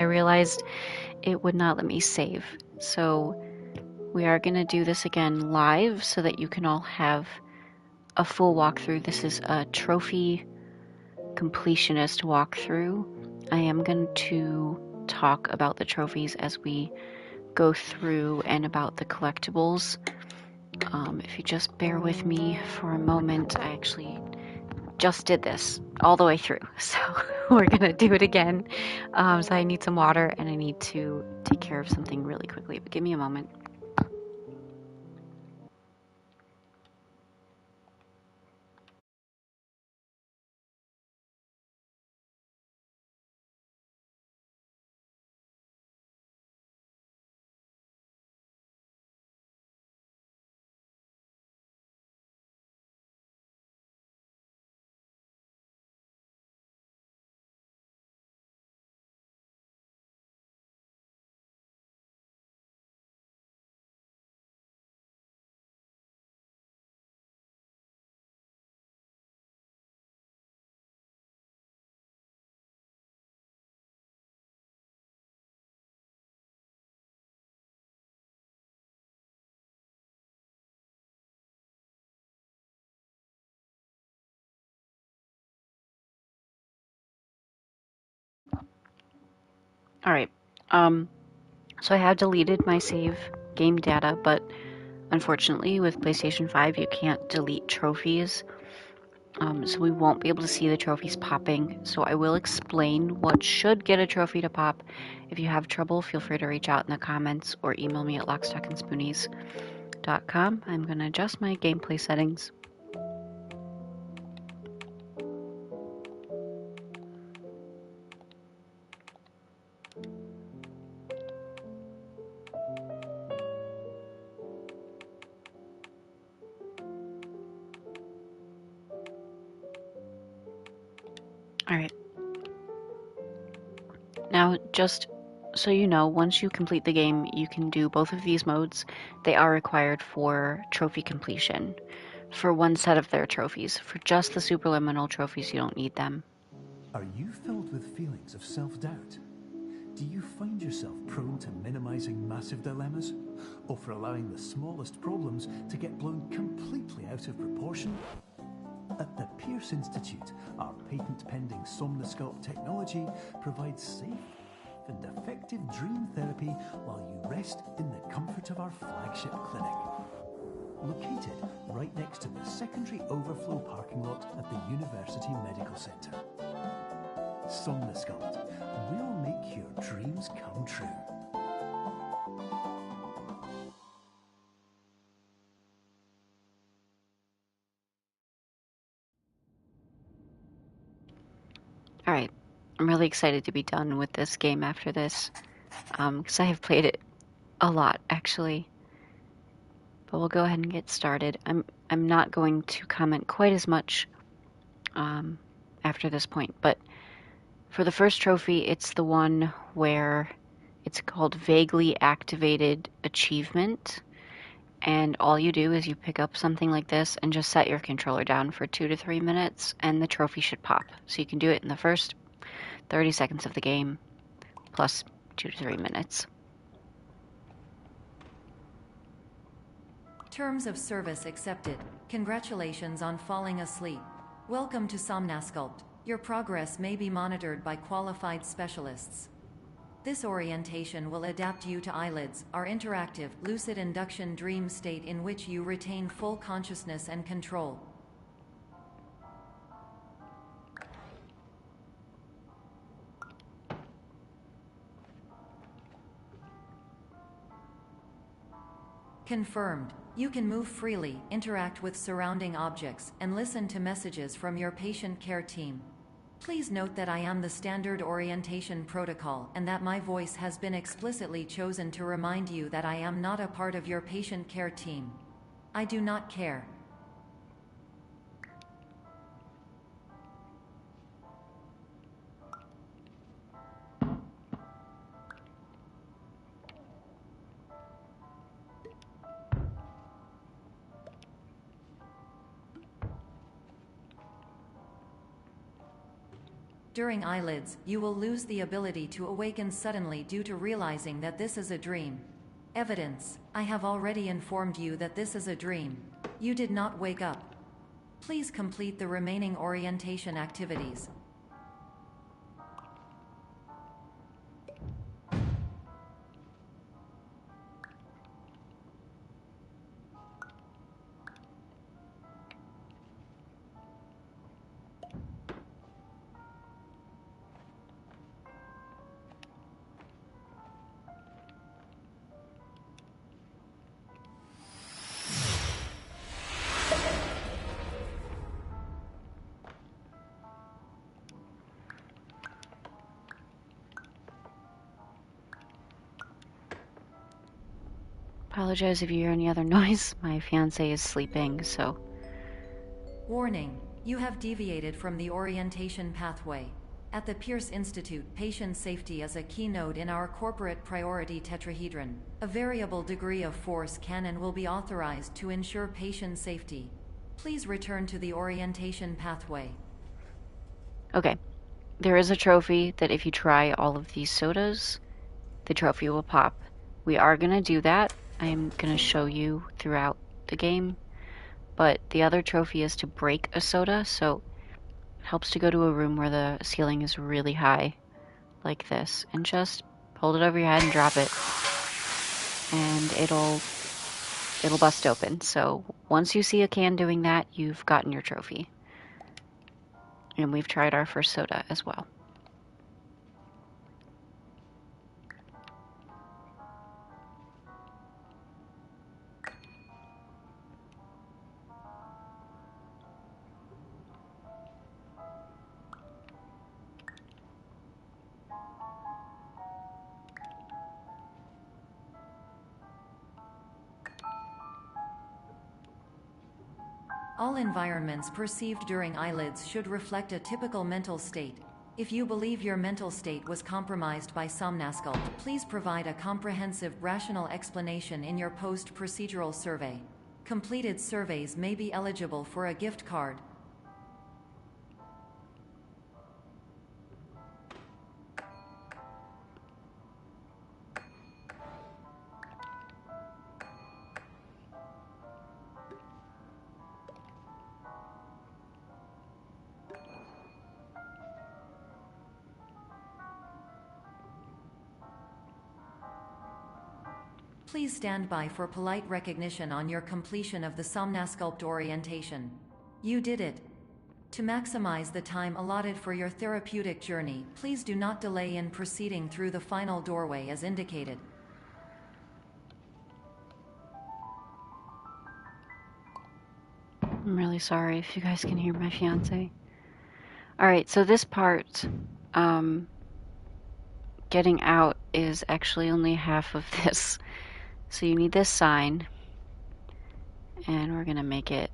I realized it would not let me save. So we are going to do this again live so that you can all have a full walkthrough. This is a trophy completionist walkthrough. I am going to talk about the trophies as we go through and about the collectibles. If you just bear with me for a moment, I actually just did this all the way through, so we're gonna do it again. So I need some water and I need to take care of something really quickly, but give me a moment. All right. So I have deleted my save game data, but unfortunately with PlayStation 5 you can't delete trophies. So we won't be able to see the trophies popping. So I will explain what should get a trophy to pop. If you have trouble, feel free to reach out in the comments or email me at lockstockandspoonies.com. I'm going to adjust my gameplay settings. Alright. Now, just so you know, once you complete the game, you can do both of these modes. They are required for trophy completion, for one set of their trophies. For just the Superliminal trophies, you don't need them. Are you filled with feelings of self-doubt? Do you find yourself prone to minimizing massive dilemmas? Or for allowing the smallest problems to get blown completely out of proportion? At the Pierce Institute, our patent-pending Somnosculpt technology provides safe and effective dream therapy while you rest in the comfort of our flagship clinic. Located right next to the secondary overflow parking lot at the University Medical Center. Somnosculpt, we'll make your dreams come true. Alright, I'm really excited to be done with this game after this, because I have played it a lot, actually. But we'll go ahead and get started. I'm not going to comment quite as much after this point, but for the first trophy, it's the one where it's called Vaguely Activated Achievement. And all you do is you pick up something like this and just set your controller down for 2 to 3 minutes, and the trophy should pop. So you can do it in the first 30 seconds of the game, plus 2 to 3 minutes. Terms of service accepted. Congratulations on falling asleep. Welcome to Somnosculpt. Your progress may be monitored by qualified specialists. This orientation will adapt you to eyelids, our interactive, lucid induction dream state in which you retain full consciousness and control. Confirmed. You can move freely, interact with surrounding objects, and listen to messages from your patient care team. Please note that I am the standard orientation protocol and that my voice has been explicitly chosen to remind you that I am not a part of your patient care team. I do not care. During eyelids, you will lose the ability to awaken suddenly due to realizing that this is a dream. Evidence: I have already informed you that this is a dream. You did not wake up. Please complete the remaining orientation activities. Apologize if you hear any other noise. My fiance is sleeping, so. Warning: you have deviated from the orientation pathway. At the Pierce Institute, patient safety is a keynote in our corporate priority tetrahedron. A variable degree of force can and will be authorized to ensure patient safety. Please return to the orientation pathway. Okay. There is a trophy that if you try all of these sodas, the trophy will pop. We are going to do that. I'm going to show you throughout the game. But the other trophy is to break a soda, so it helps to go to a room where the ceiling is really high, like this, and just hold it over your head and drop it. And it'll bust open. So once you see a can doing that, you've gotten your trophy. And we've tried our first soda as well. All environments perceived during eyelids should reflect a typical mental state. If you believe your mental state was compromised by Somnasculpt, please provide a comprehensive, rational explanation in your post-procedural survey. Completed surveys may be eligible for a gift card. Please stand by for polite recognition on your completion of the Somnasculpt orientation. You did it. To maximize the time allotted for your therapeutic journey, please do not delay in proceeding through the final doorway as indicated. I'm really sorry if you guys can hear my fiance. Alright, so this part, getting out is actually only half of this. So you need this sign, and we're gonna make it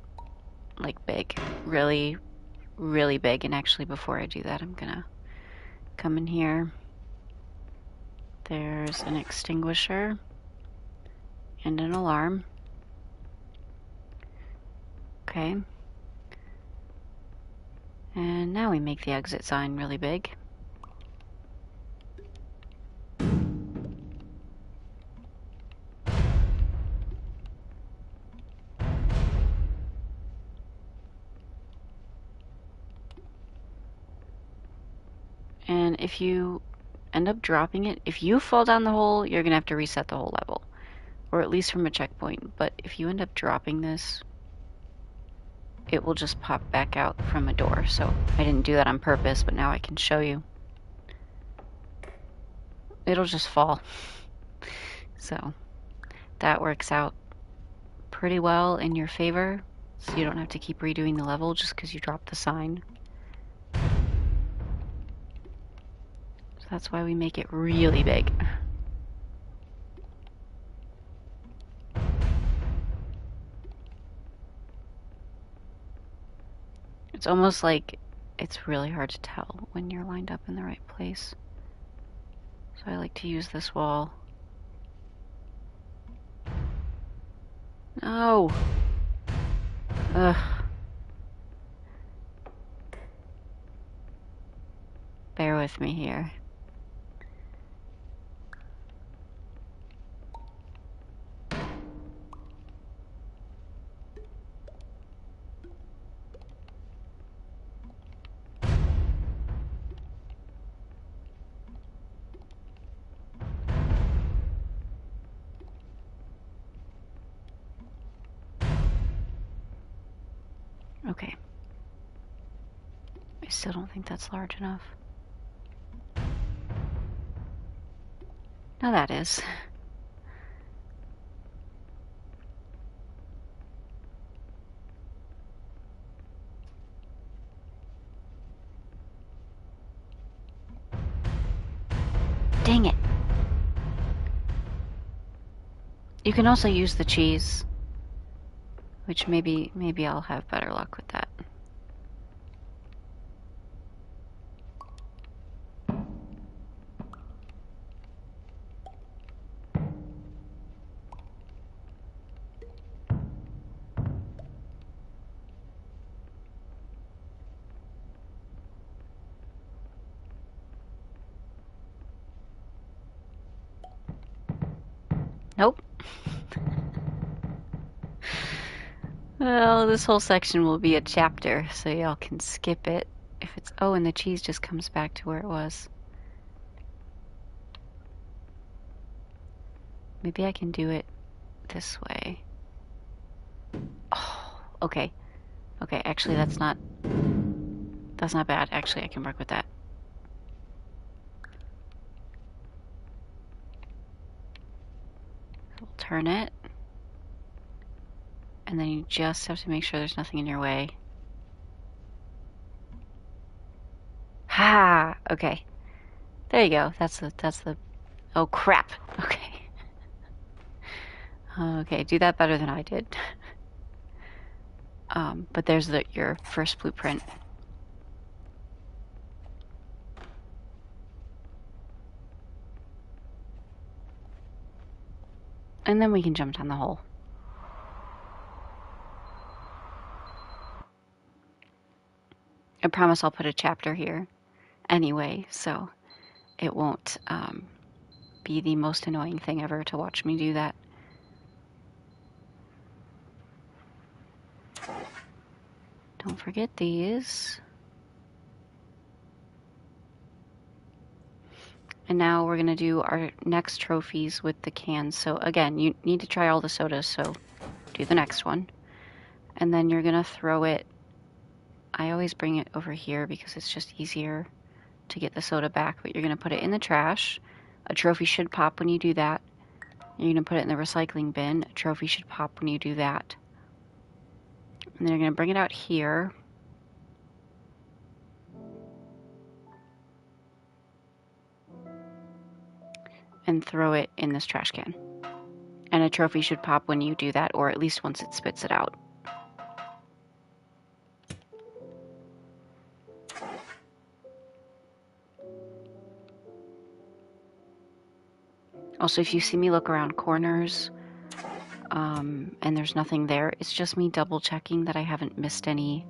like big, really, really big. And actually before I do that, I'm gonna come in here. There's an extinguisher and an alarm. Okay. And now we make the exit sign really big. And if you end up dropping it, if you fall down the hole, you're gonna have to reset the whole level. Or at least from a checkpoint. But if you end up dropping this, it will just pop back out from a door. So I didn't do that on purpose, but now I can show you. It'll just fall. So that works out pretty well in your favor. So you don't have to keep redoing the level just because you dropped the sign. So that's why we make it really big. It's almost like it's really hard to tell when you're lined up in the right place. So I like to use this wall. No! Ugh. bear with me here. Okay. I still don't think that's large enough. Now that is. Dang it. You can also use the cheese, which maybe I'll have better luck with that. Nope. Well, this whole section will be a chapter, so y'all can skip it. If it's... Oh, and the cheese just comes back to where it was. Maybe I can do it this way. Oh, okay. Okay, actually that's not bad. Actually, I can work with that. We'll turn it. And then you just have to make sure there's nothing in your way. Ha! Okay. There you go. That's the... Oh, crap. Okay. Okay, do that better than I did. But there's your first blueprint. And then we can jump down the hole. I promise I'll put a chapter here anyway, so it won't be the most annoying thing ever to watch me do that. Don't forget these. And now we're going to do our next trophies with the cans. So again, you need to try all the sodas, so do the next one. And then you're going to throw it. I always bring it over here because it's just easier to get the soda back, but you're going to put it in the trash. A trophy should pop when you do that. You're going to put it in the recycling bin. A trophy should pop when you do that. And then you're going to bring it out here. And throw it in this trash can. And a trophy should pop when you do that, or at least once it spits it out. Also, if you see me look around corners and there's nothing there, it's just me double checking that I haven't missed any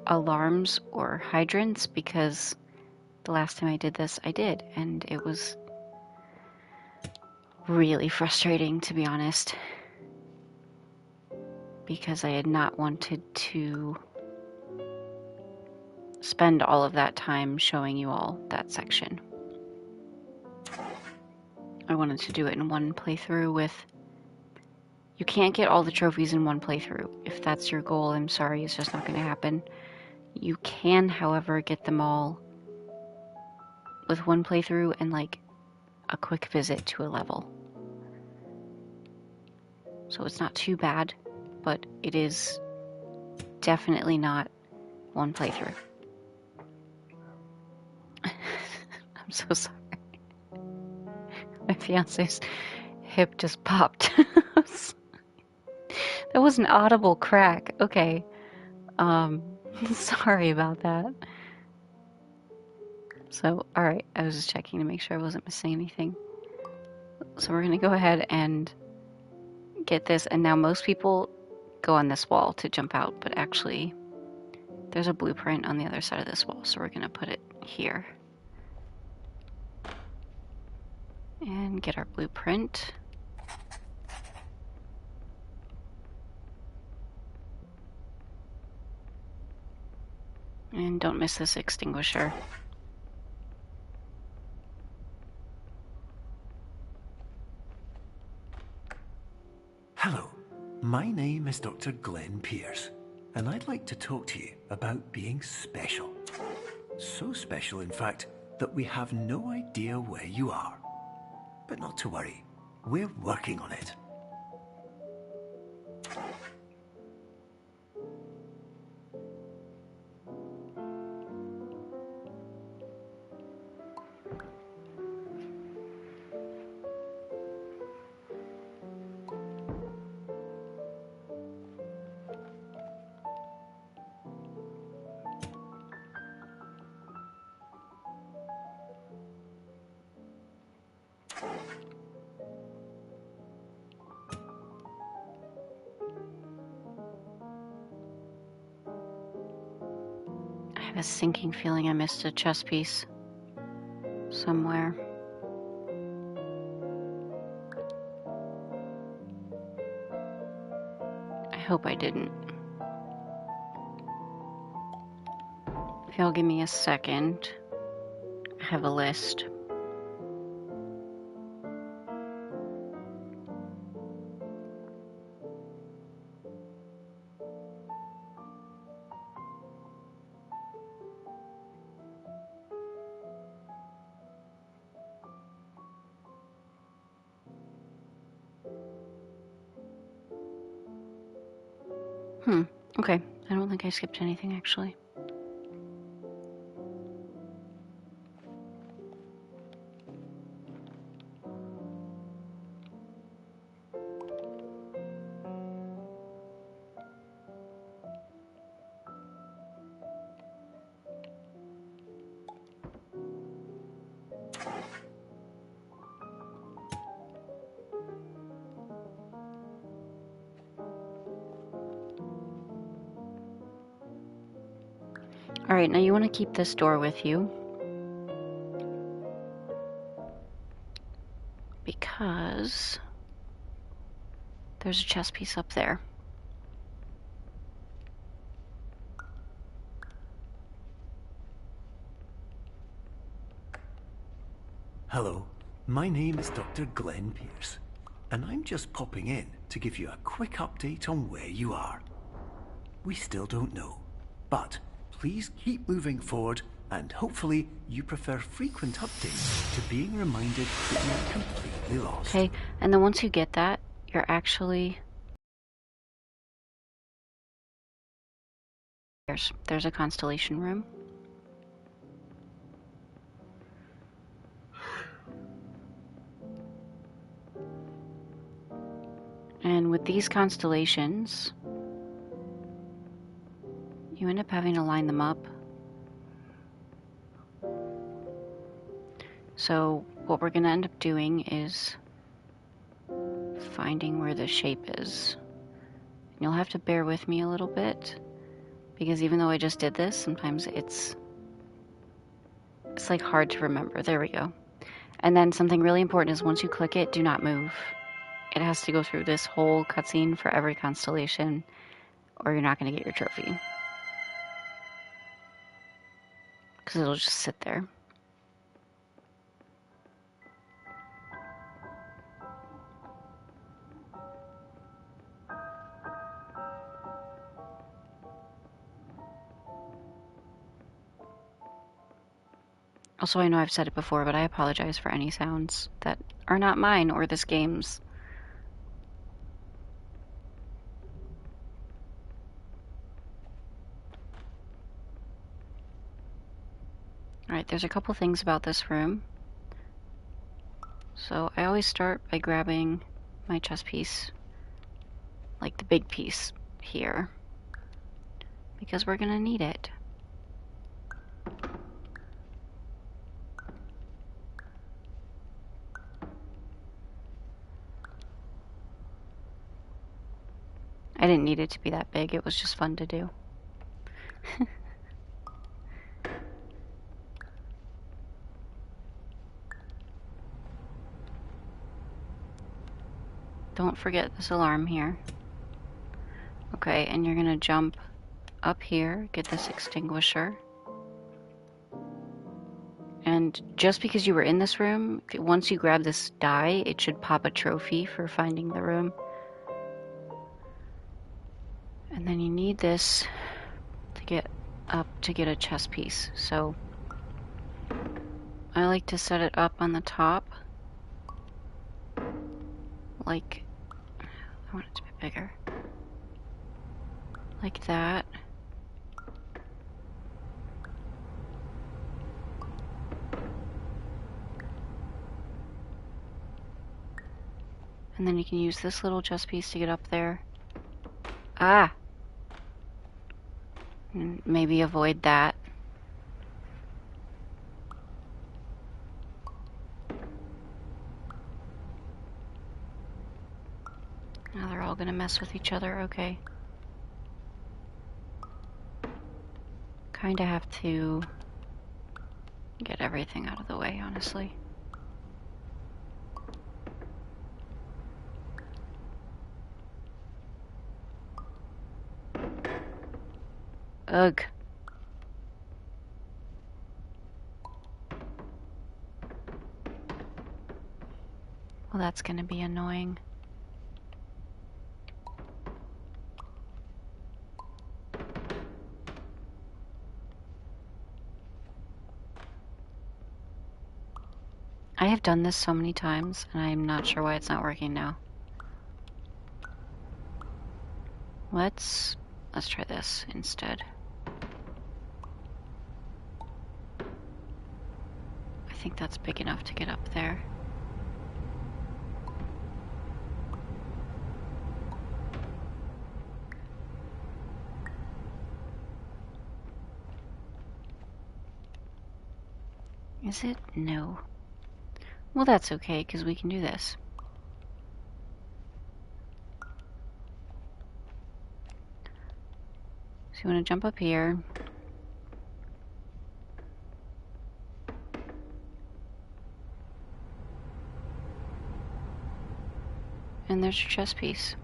alarms or hydrants, because the last time I did this, I did, and it was really frustrating, to be honest, because I had not wanted to spend all of that time showing you all that section. I wanted to do it in one playthrough with... You can't get all the trophies in one playthrough. If that's your goal, I'm sorry, it's just not going to happen. You can, however, get them all with one playthrough and like a quick visit to a level. So it's not too bad, but it is definitely not one playthrough. I'm so sorry. My fiance's hip just popped. That was an audible crack. Okay. Sorry about that. So, alright, I was just checking to make sure I wasn't missing anything. So we're going to go ahead and get this, and now most people go on this wall to jump out, but actually there's a blueprint on the other side of this wall, so we're going to put it here. And get our blueprint. And don't miss this extinguisher. Hello, my name is Dr. Glenn Pierce, and I'd like to talk to you about being special. So special, in fact, that we have no idea where you are. But not to worry, we're working on it. I have a sinking feeling I missed a chess piece somewhere. I hope I didn't. If y'all give me a second, I have a list. Okay. I don't think I skipped anything, actually. Alright, now you want to keep this door with you. Because there's a chess piece up there. Hello, my name is Dr. Glenn Pierce, and I'm just popping in to give you a quick update on where you are. We still don't know, but please keep moving forward, and hopefully you prefer frequent updates to being reminded that you're completely lost. Okay, and then once you get that, you're actually... There's a constellation room. And with these constellations, you end up having to line them up. So what we're going to end up doing is finding where the shape is. And you'll have to bear with me a little bit, because even though I just did this, sometimes it's like hard to remember. There we go. And then something really important is once you click it, do not move. It has to go through this whole cutscene for every constellation, or you're not going to get your trophy. Because it'll just sit there. Also, I know I've said it before, but I apologize for any sounds that are not mine or this game's. Alright, there's a couple things about this room. So I always start by grabbing my chess piece, like the big piece here, because we're gonna need it. I didn't need it to be that big, it was just fun to do. don't forget this alarm here. Okay, and you're gonna jump up here, get this extinguisher. And just because you were in this room, once you grab this die, it should pop a trophy for finding the room. And then you need this to get up to get a chess piece. So I like to set it up on the top. Like, I want it to be bigger. Like that. And then you can use this little chess piece to get up there. Ah! And maybe avoid that. Now they're all gonna mess with each other, okay. Kinda have to get everything out of the way, honestly. Ugh. Well, that's gonna be annoying. I have done this so many times, and I'm not sure why it's not working now. Let's try this instead. I think that's big enough to get up there. Is it? No. Well, that's okay, because we can do this. So you want to jump up here. And there's your chess piece.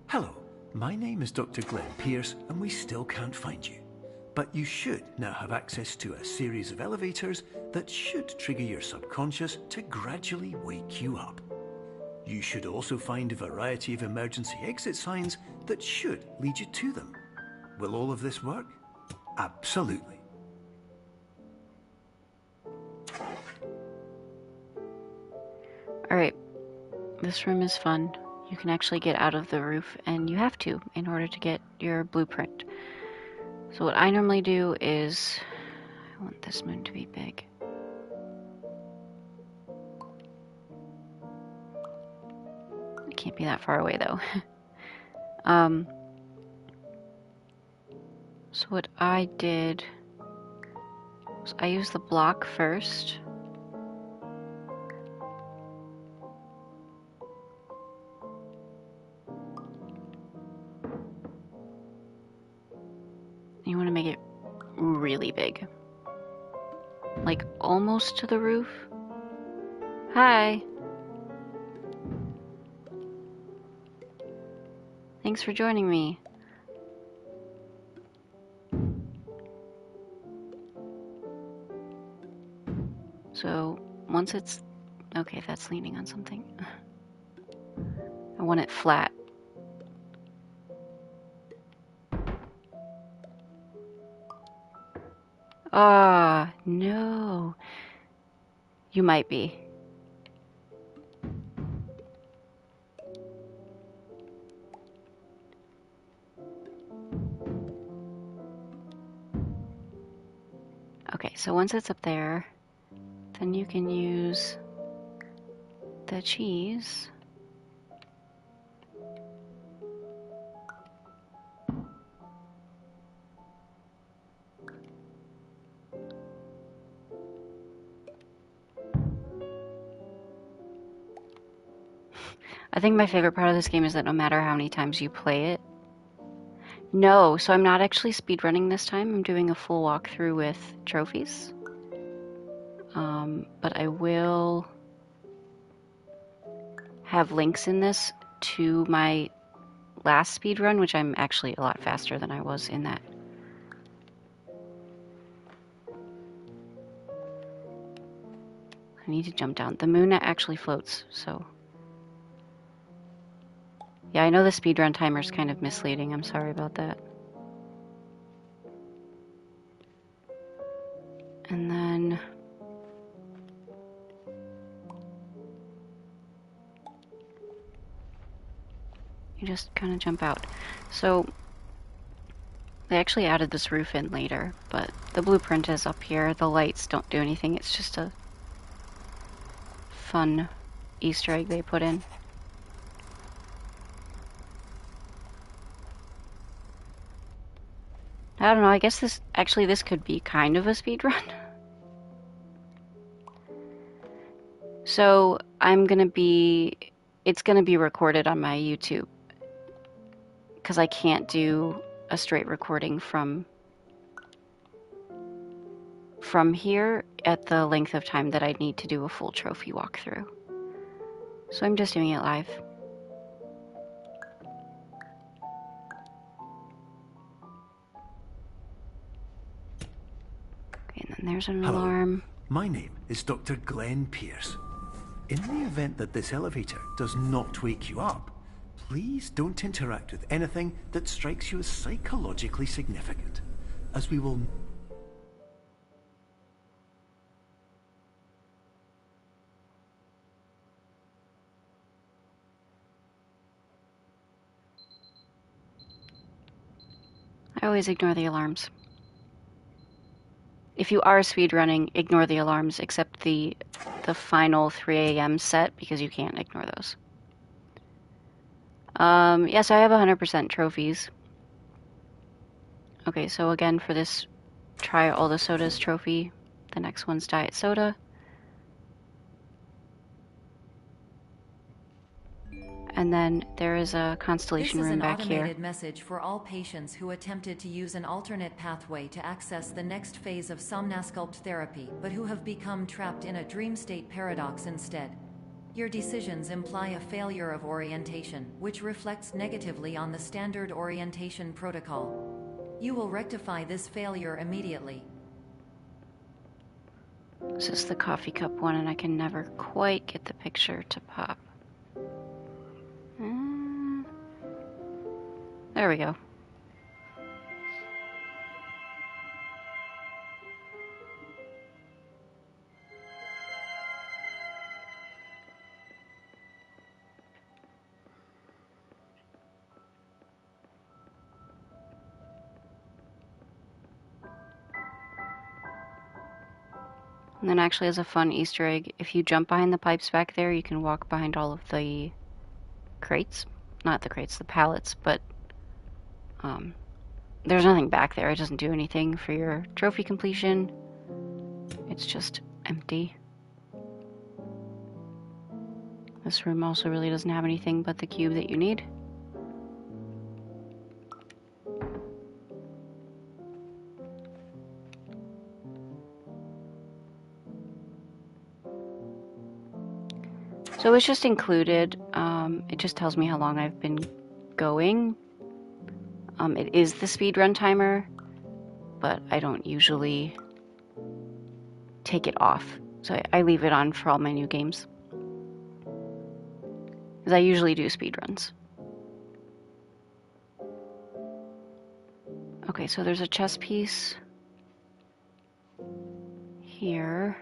Hello, my name is Dr. Glenn Pierce, and we still can't find you. But you should now have access to a series of elevators that should trigger your subconscious to gradually wake you up. You should also find a variety of emergency exit signs that should lead you to them. Will all of this work? Absolutely. Alright, this room is fun. You can actually get out of the roof, and you have to in order to get your blueprint. So what I normally do is, I want this moon to be big. It can't be that far away though. So what I did was I used the block first. You want to make it really big. Like almost to the roof. Hi. Thanks for joining me. So once it's... Okay, that's leaning on something. I want it flat. Ah, no. You might be. Okay, so once it's up there, then you can use the cheese I think my favorite part of this game is that no matter how many times you play it... No, so I'm not actually speedrunning this time. I'm doing a full walkthrough with trophies. But I will have links in this to my last speedrun, which I'm actually a lot faster than I was in that. I need to jump down. The moon actually floats, so... Yeah, I know the speedrun timer is kind of misleading. I'm sorry about that. And then... you just kind of jump out. So... they actually added this roof in later, but the blueprint is up here. The lights don't do anything. It's just a fun Easter egg they put in. I don't know, I guess this could be kind of a speedrun. So it's gonna be recorded on my YouTube, because I can't do a straight recording from here at the length of time that I'd need to do a full trophy walkthrough. So I'm just doing it live. Okay, and then there's an alarm. My name is Dr. Glenn Pierce. In the event that this elevator does not wake you up, please don't interact with anything that strikes you as psychologically significant, as we will... I always ignore the alarms. If you are speedrunning, ignore the alarms, except the final 3 a.m. set, because you can't ignore those. Yes, I have 100% trophies. Okay, so again, for this try all the sodas trophy, the next one's diet soda. And then there is a Constellation room back here. This is an automated message for all patients who attempted to use an alternate pathway to access the next phase of Somnasculpt therapy, but who have become trapped in a dream state paradox instead. Your decisions imply a failure of orientation, which reflects negatively on the standard orientation protocol. You will rectify this failure immediately. This is the coffee cup one, and I can never quite get the picture to pop. There we go. And then actually, as a fun Easter egg, if you jump behind the pipes back there, you can walk behind all of the crates. Not the crates, the pallets, but there's nothing back there. It doesn't do anything for your trophy completion. It's just empty. This room also really doesn't have anything but the cube that you need. So it's just included. It just tells me how long I've been going. It is the speedrun timer, but I don't usually take it off. So I leave it on for all my new games, because I usually do speedruns. Okay, so there's a chess piece here.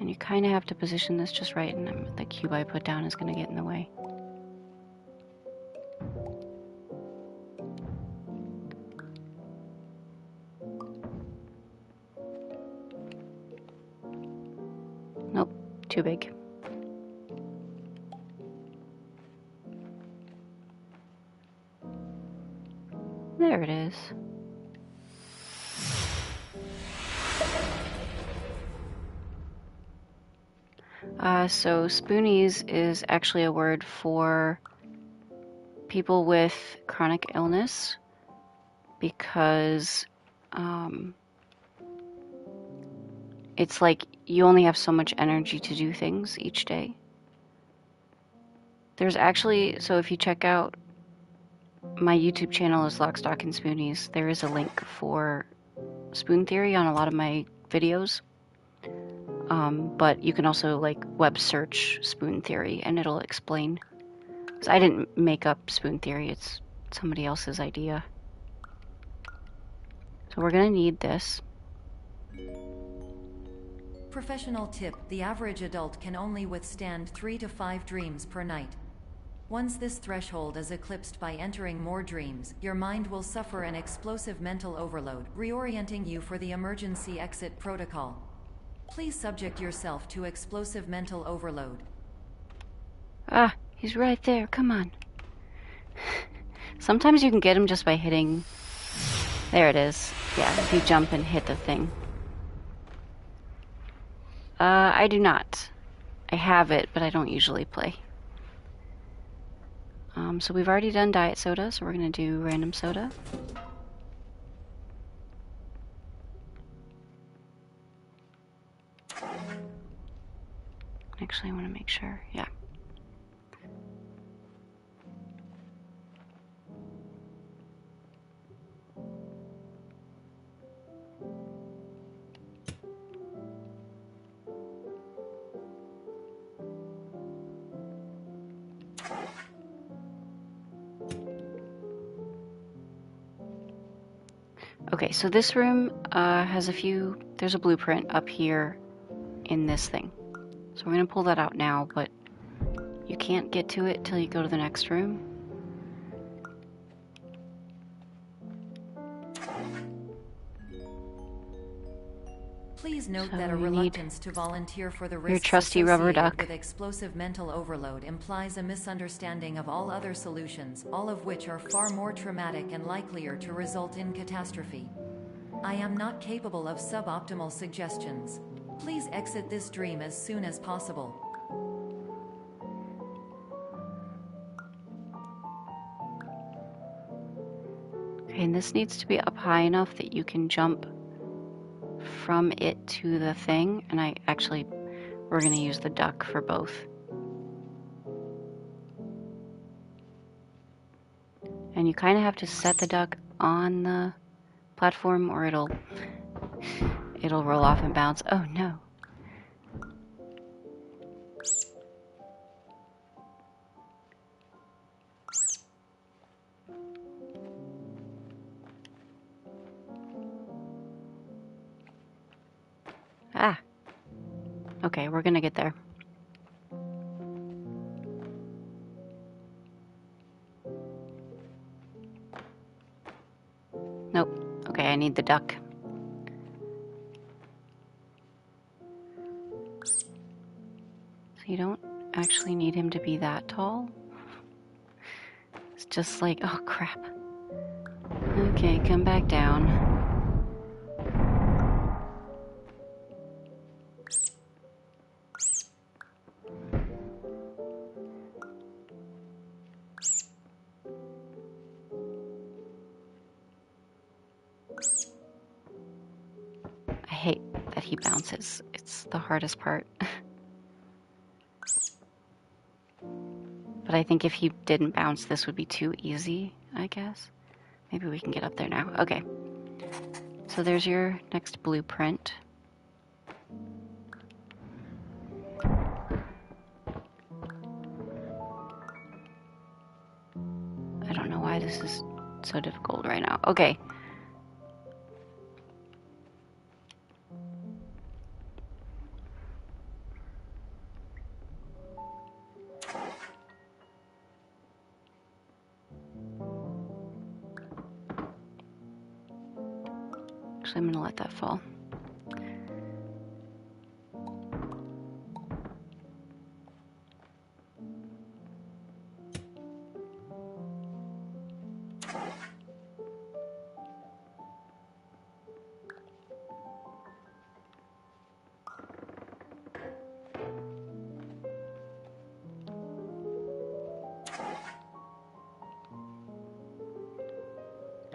And you kind of have to position this just right, and the cube I put down is going to get in the way. Nope, too big. There it is. So spoonies is actually a word for people with chronic illness because it's like you only have so much energy to do things each day. There's actually, so if you check out my YouTube channel is Lock, Stock, and Spoonies, there is a link for spoon theory on a lot of my videos. But you can also like web search spoon theory and it'll explain. So I didn't make up spoon theory, it's somebody else's idea. So we're gonna need this. Professional tip: the average adult can only withstand 3 to 5 dreams per night. Once this threshold is eclipsed by entering more dreams, your mind will suffer an explosive mental overload, reorienting you for the emergency exit protocol. Please subject yourself to explosive mental overload. Ah, he's right there, come on. Sometimes you can get him just by hitting... There it is. Yeah, if you jump and hit the thing. I do not. I have it, but I don't usually play. So we've already done diet soda, so we're gonna do random soda. Actually, I want to make sure, yeah. Okay, so this room has there's a blueprint up here in this thing. So we're going to pull that out now, but you can't get to it till you go to the next room. Please note So that a you reluctance to volunteer for the your risks trusty rubber associated duck. with explosive mental overload implies a misunderstanding of all other solutions, all of which are far more traumatic and likelier to result in catastrophe. I am not capable of suboptimal suggestions. Please exit this dream as soon as possible. Okay, and this needs to be up high enough that you can jump from it to the thing. And we're going to use the duck for both. And you kind of have to set the duck on the platform or it'll roll off and bounce. Oh no. Ah. Okay, we're gonna get there. Nope. Okay, I need the duck. So you don't actually need him to be that tall. It's just like, oh crap. Okay, come back down. I hate that he bounces. It's the hardest part. But I think if he didn't bounce, this would be too easy, I guess. Maybe we can get up there now. Okay. So there's your next blueprint. I don't know why this is so difficult right now. Okay. Actually, I'm gonna let that fall.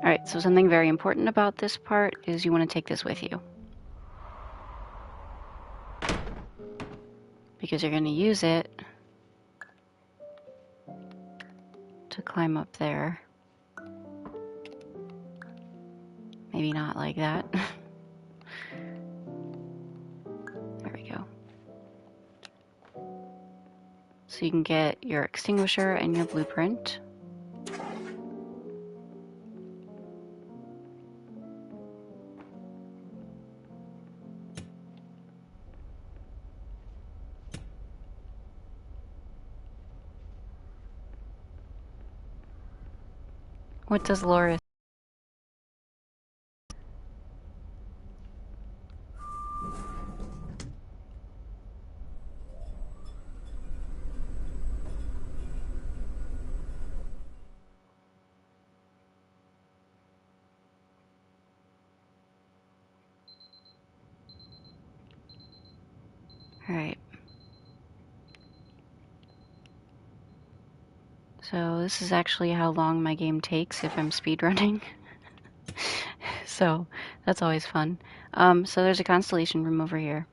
Alright, so something very important about this part is you want to take this with you. Because you're going to use it to climb up there. Maybe not like that. There we go. So you can get your extinguisher and your blueprint. What does Laura? Alright. So this is actually how long my game takes if I'm speedrunning. So that's always fun. So there's a constellation room over here.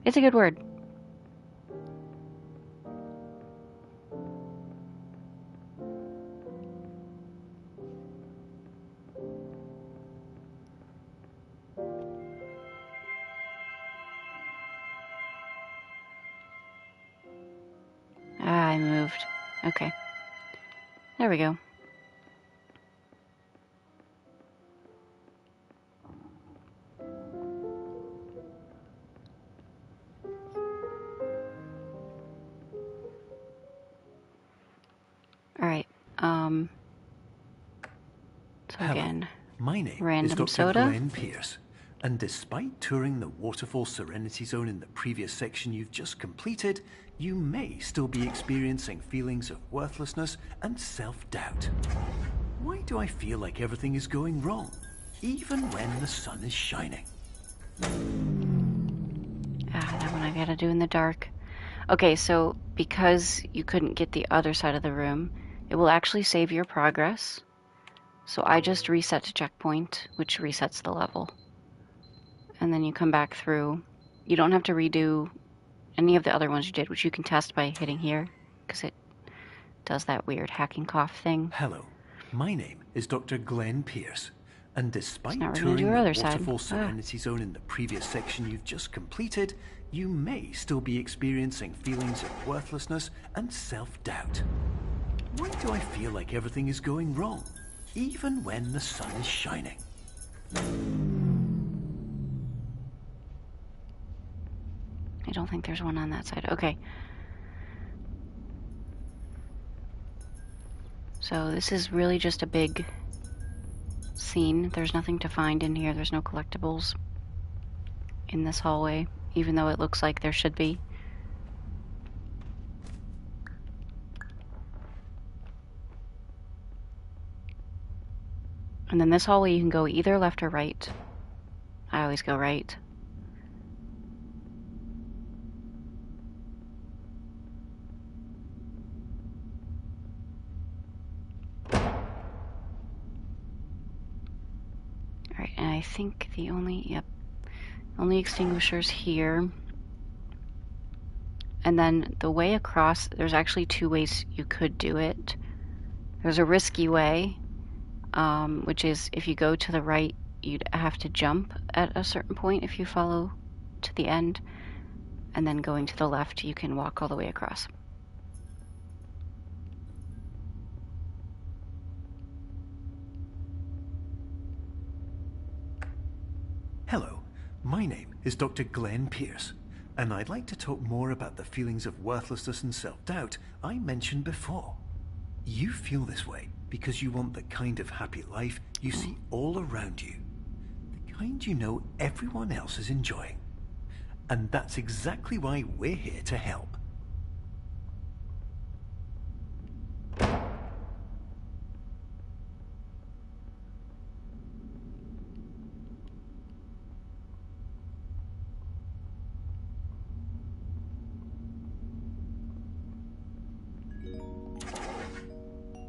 It's a good word. Ah, I moved. Okay. There we go. Alright, so Hello. again, My name is random Dr. soda. Glenn Pierce, and despite touring the Waterfall Serenity Zone in the previous section you've just completed, you may still be experiencing feelings of worthlessness and self-doubt. Why do I feel like everything is going wrong, even when the sun is shining? Ah, that one I gotta do in the dark. Okay, so because you couldn't get the other side of the room, it will actually save your progress. So I just reset to checkpoint, which resets the level. And then you come back through. You don't have to redo any of the other ones you did, which you can test by hitting here, because it does that weird hacking cough thing. Hello, my name is Dr. Glenn Pierce, and despite now we're gonna do touring our the other side. Waterfall Serenity Zone in the previous section you've just completed, you may still be experiencing feelings of worthlessness and self-doubt. Why do I feel like everything is going wrong, even when the sun is shining? I don't think there's one on that side. Okay. So this is really just a big scene. There's nothing to find in here. There's no collectibles in this hallway, even though it looks like there should be. And then this hallway you can go either left or right. I always go right. Alright, and I think the only extinguishers here. And then the way across, there's actually two ways you could do it. There's a risky way, which is if you go to the right, you'd have to jump at a certain point if you follow to the end. And then going to the left, you can walk all the way across. Hello, my name is Dr. Glenn Pierce, and I'd like to talk more about the feelings of worthlessness and self-doubt I mentioned before. You feel this way because you want the kind of happy life you see all around you, the kind you know everyone else is enjoying. And that's exactly why we're here to help.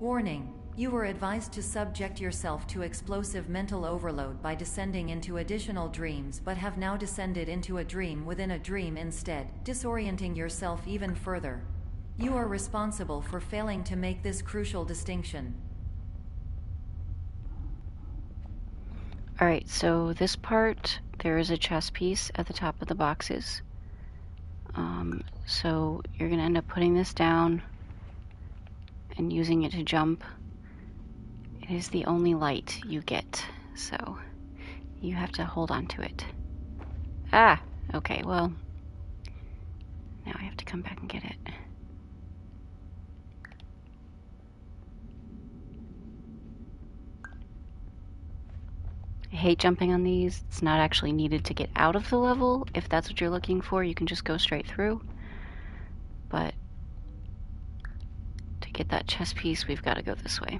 Warning. You were advised to subject yourself to explosive mental overload by descending into additional dreams, but have now descended into a dream within a dream instead, disorienting yourself even further. You are responsible for failing to make this crucial distinction. Alright, so this part, there is a chess piece at the top of the boxes. So you're going to end up putting this down and using it to jump. It is the only light you get, so you have to hold on to it. Ah! Okay, well, now I have to come back and get it. I hate jumping on these. It's not actually needed to get out of the level. If that's what you're looking for, you can just go straight through. But to get that chess piece, we've got to go this way.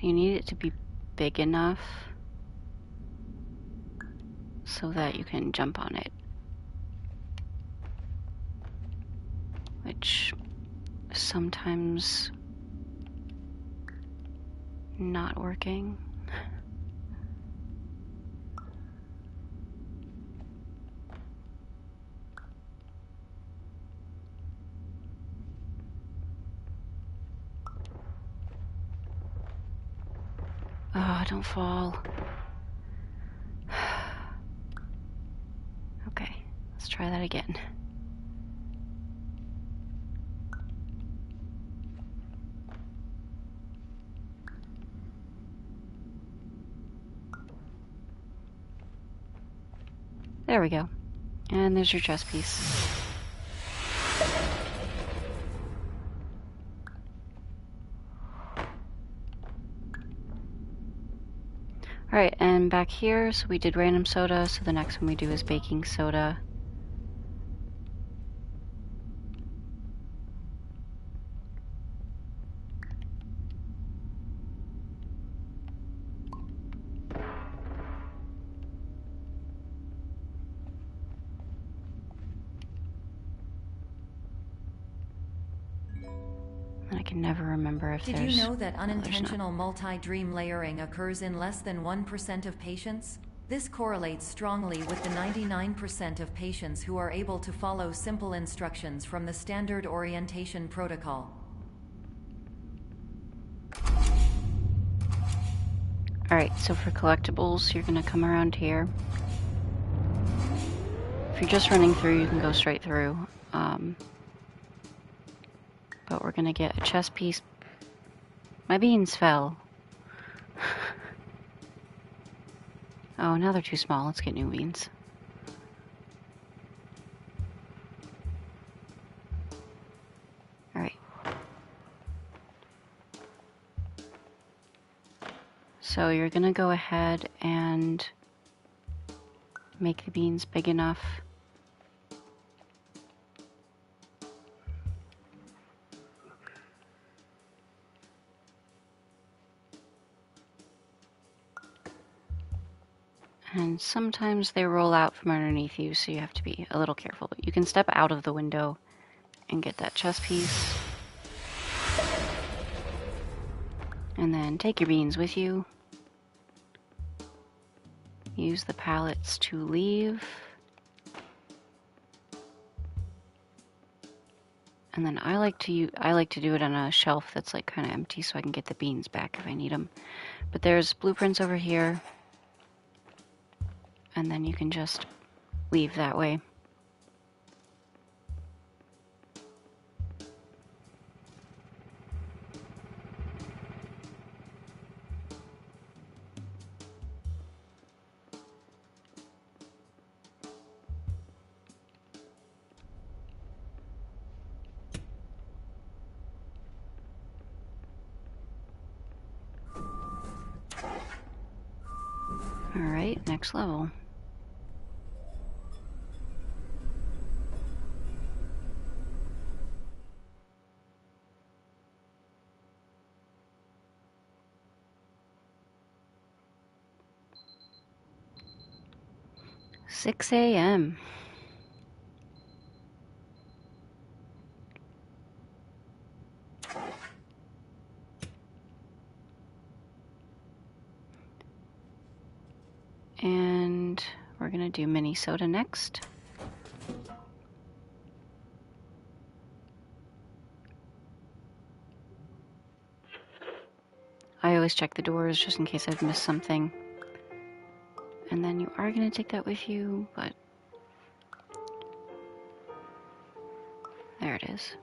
You need it to be big enough so that you can jump on it, which is sometimes not working. Oh, don't fall. Okay, let's try that again. There we go. And there's your chess piece. Alright, and back here, so we did random soda, so the next one we do is baking soda. And I can never remember if Did there's... you know that unintentional multi-dream layering occurs in less than 1% of patients? This correlates strongly with the 99% of patients who are able to follow simple instructions from the standard orientation protocol. Alright, so for collectibles, you're gonna come around here. If you're just running through, you can go straight through. But we're gonna get a chess piece. My beans fell. Oh, now they're too small. Let's get new beans. Alright. So you're gonna go ahead and make the beans big enough. And sometimes they roll out from underneath you, so you have to be a little careful. But you can step out of the window and get that chess piece. And then take your beans with you. Use the pallets to leave. And then I like to do it on a shelf that's like kind of empty so I can get the beans back if I need them. But there's blueprints over here. And then you can just leave that way. Alright, next level. "6 a.m. And we're gonna do Minnesota next. I always check the doors just in case I've missed something. And then you are gonna take that with you, but there it is.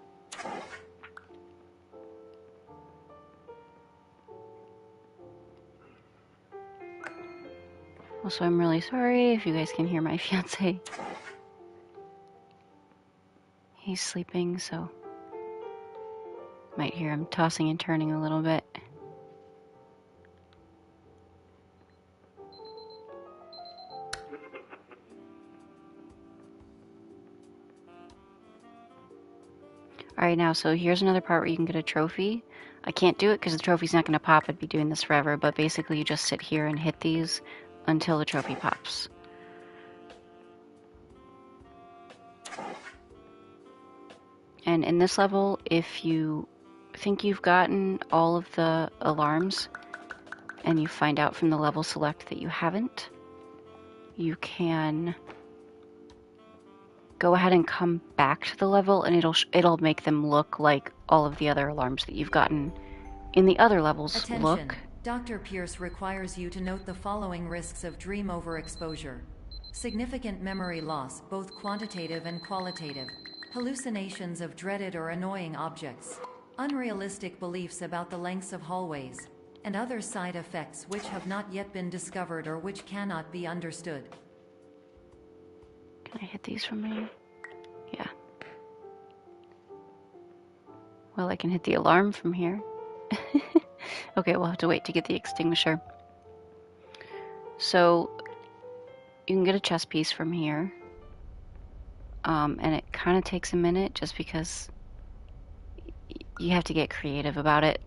Also, I'm really sorry if you guys can hear my fiance. He's sleeping, so might hear him tossing and turning a little bit. Alright, now, so here's another part where you can get a trophy. I can't do it because the trophy's not going to pop. I'd be doing this forever, but basically you just sit here and hit these until the trophy pops. And in this level, if you think you've gotten all of the alarms and you find out from the level select that you haven't, you can go ahead and come back to the level and it'll make them look like all of the other alarms that you've gotten in the other levels. Attention. Look. Dr. Pierce requires you to note the following risks of dream overexposure. Significant memory loss, both quantitative and qualitative. Hallucinations of dreaded or annoying objects. Unrealistic beliefs about the lengths of hallways. And other side effects which have not yet been discovered or which cannot be understood. Can I hit these from here? Yeah. Well, I can hit the alarm from here. Okay, we'll have to wait to get the extinguisher. So, you can get a chess piece from here. And it kind of takes a minute just because you have to get creative about it.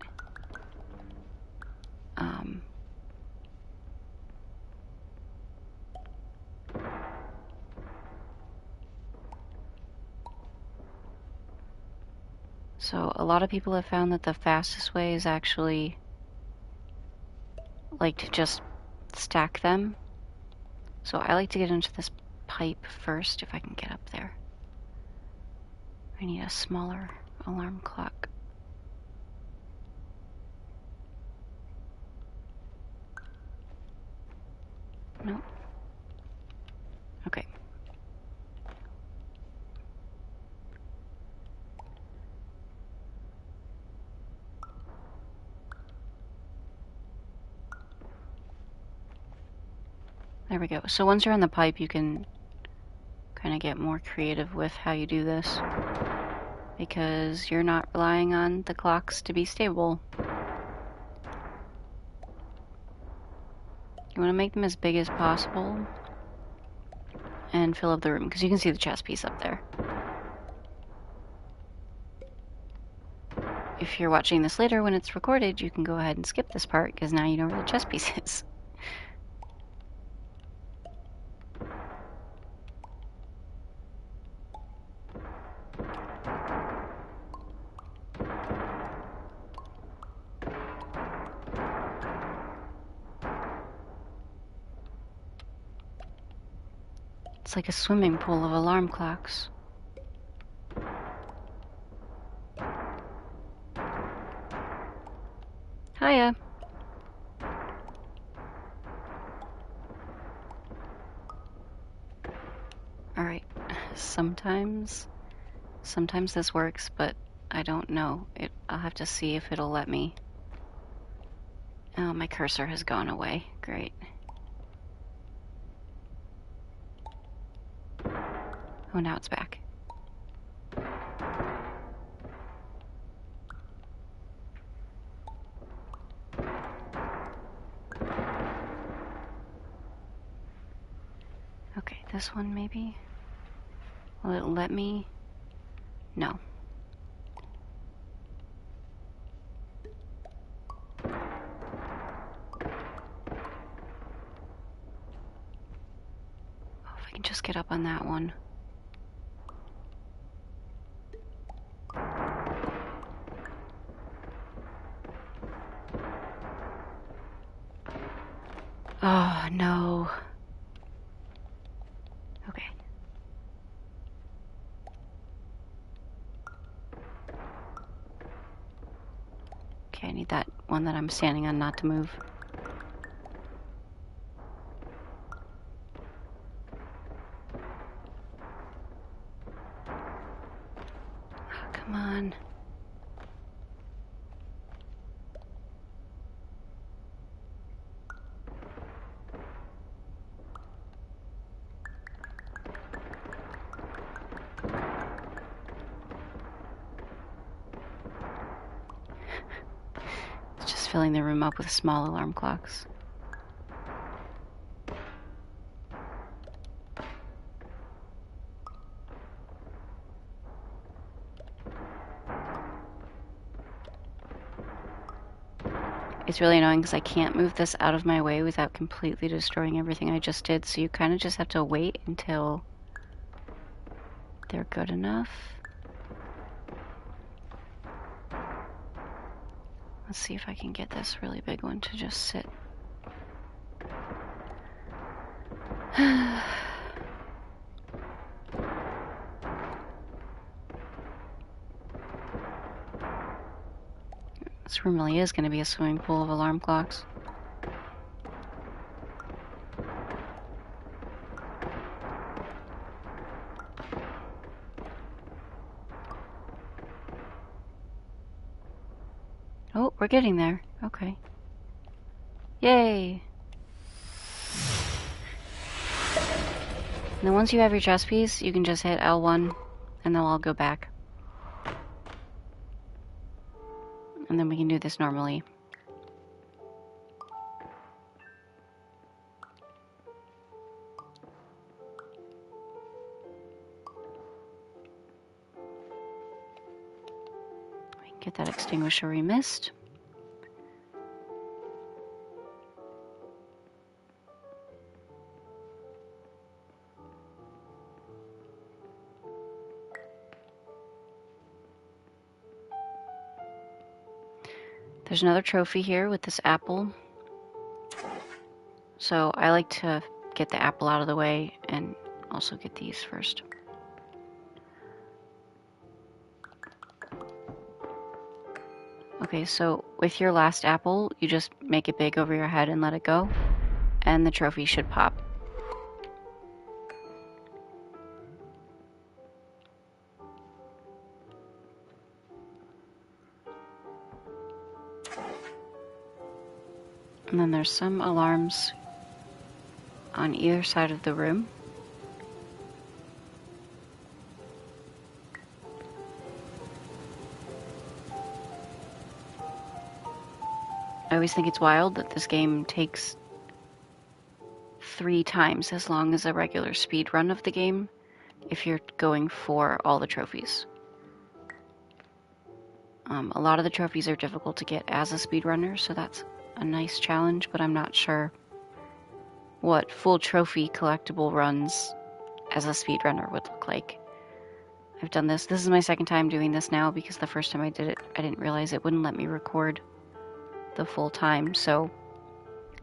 So a lot of people have found that the fastest way is actually like to just stack them. So I like to get into this pipe first if I can get up there. I need a smaller alarm clock. Nope. Okay. There we go. So once you're on the pipe, you can kind of get more creative with how you do this, because you're not relying on the clocks to be stable. You want to make them as big as possible and fill up the room, because you can see the chess piece up there. If you're watching this later when it's recorded, you can go ahead and skip this part, because now you know where the chess piece is. It's like a swimming pool of alarm clocks. Hiya. Alright, sometimes this works, but I don't know. I'll have to see if it'll let me. Oh, my cursor has gone away. Great. Oh, now it's back. this one, maybe? Will it let me? No. Oh, if I can just get up on that one. Oh, no. Okay. Okay, I need that one that I'm standing on not to move. Oh, come on. Filling the room up with small alarm clocks. It's really annoying because I can't move this out of my way without completely destroying everything I just did, so you kind of just have to wait until they're good enough. Let's see if I can get this really big one to just sit. This room really is going to be a swimming pool of alarm clocks. Oh, we're getting there. Okay. Yay! And then once you have your chess piece, you can just hit L1 and they'll all go back. And then we can do this normally. We can get that extinguisher we missed. There's another trophy here with this apple. So I like to get the apple out of the way and also get these first. Okay, so with your last apple, you just make it big over your head and let it go, and the trophy should pop. And then there's some alarms on either side of the room. I always think it's wild that this game takes 3 times as long as a regular speed run of the game if you're going for all the trophies. A lot of the trophies are difficult to get as a speedrunner, so that's a nice challenge, but I'm not sure what full trophy collectible runs as a speedrunner would look like. I've done this. This is my second time doing this now because the first time I did it, I didn't realize it wouldn't let me record the full time, so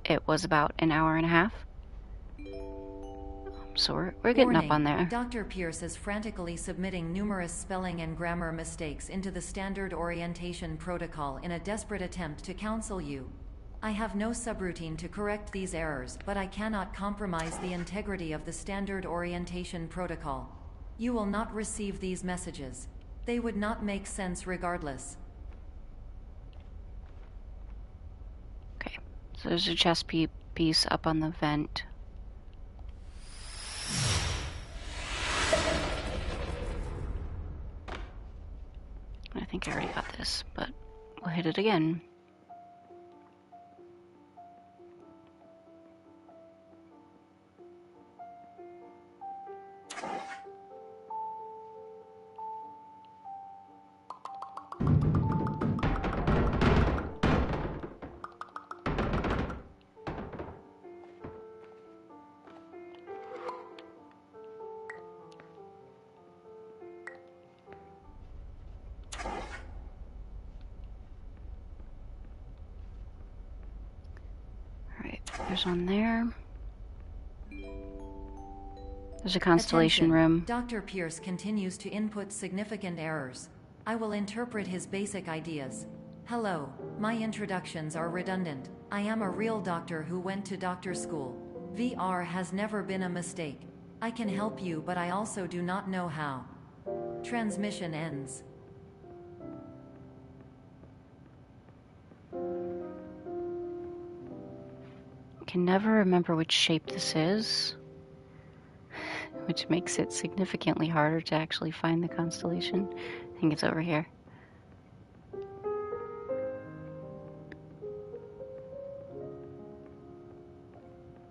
it was about an hour and a half. So we're getting up on there. Dr. Pierce is frantically submitting numerous spelling and grammar mistakes into the standard orientation protocol in a desperate attempt to counsel you. I have no subroutine to correct these errors, but I cannot compromise the integrity of the standard orientation protocol. You will not receive these messages. They would not make sense regardless. Okay, so there's a chess piece up on the vent. I think I already got this, but we'll hit it again. There's one there. There's a Constellation room. Dr. Pierce continues to input significant errors. I will interpret his basic ideas. Hello, my introductions are redundant. I am a real doctor who went to doctor school. VR has never been a mistake. I can help you, but I also do not know how. Transmission ends. Can never remember which shape this is, which makes it significantly harder to actually find the constellation. I think it's over here.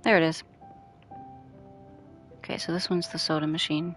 There it is. Okay, so this one's the soda machine.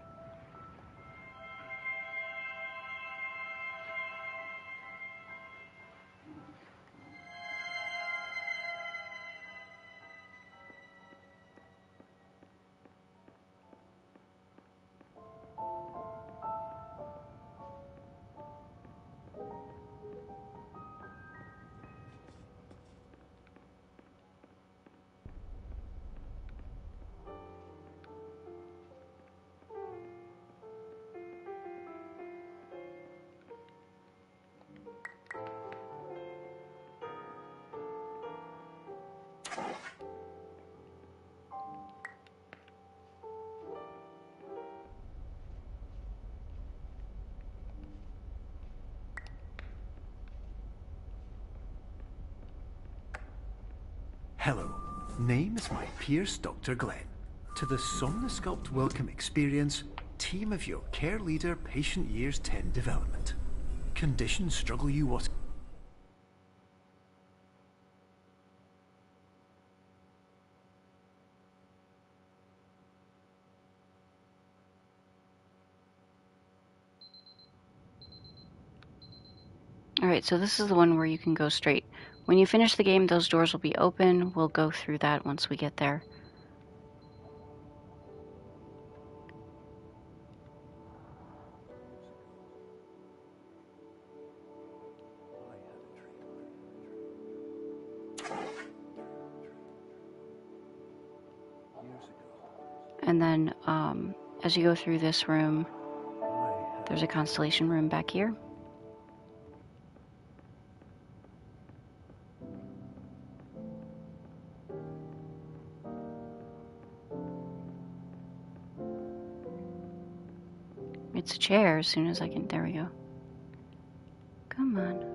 Hello, name is my Pierce Dr. Glenn. To the Somnosculpt Welcome Experience, team of your care leader, patient years 10 development. Conditions struggle you what? Alright, so this is the one where you can go straight. When you finish the game, those doors will be open. We'll go through that once we get there. And then, as you go through this room, there's a Constellation room back here. It's a chair as soon as I can. There we go. Come on.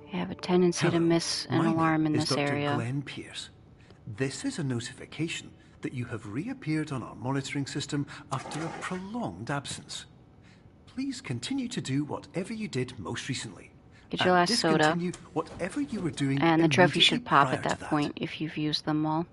I have a tendency to miss an alarm in this area. Dr. Glenn Pierce. This is a notification that you have reappeared on our monitoring system after a prolonged absence. Please continue to do whatever you did most recently. Get your last soda. Whatever you were doing and the trophy should pop prior at that point if you've used them all.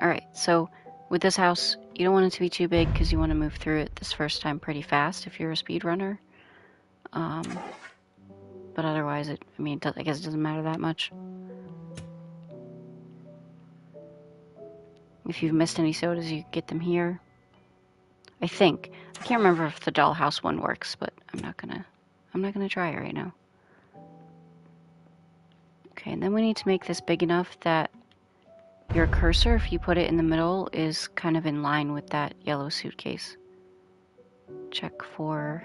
Alright, so with this house, you don't want it to be too big because you want to move through it this first time pretty fast if you're a speedrunner. But otherwise, I guess it doesn't matter that much. If you've missed any sodas, you get them here. I think. I can't remember if the Dollhouse one works, but I'm not gonna try it right now. Okay, and then we need to make this big enough that your cursor, if you put it in the middle, is kind of in line with that yellow suitcase. Check for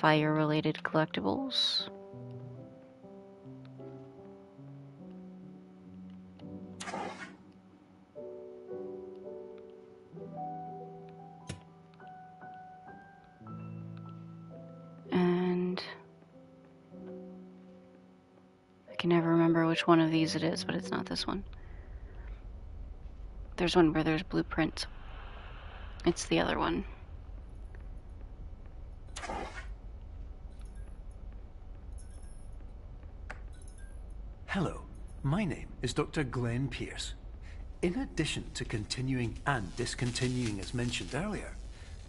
fire-related collectibles. can never remember which one of these it is, but it's not this one. There's one where there's blueprints. It's the other one. Hello, my name is Dr. Glenn Pierce. In addition to continuing and discontinuing as mentioned earlier,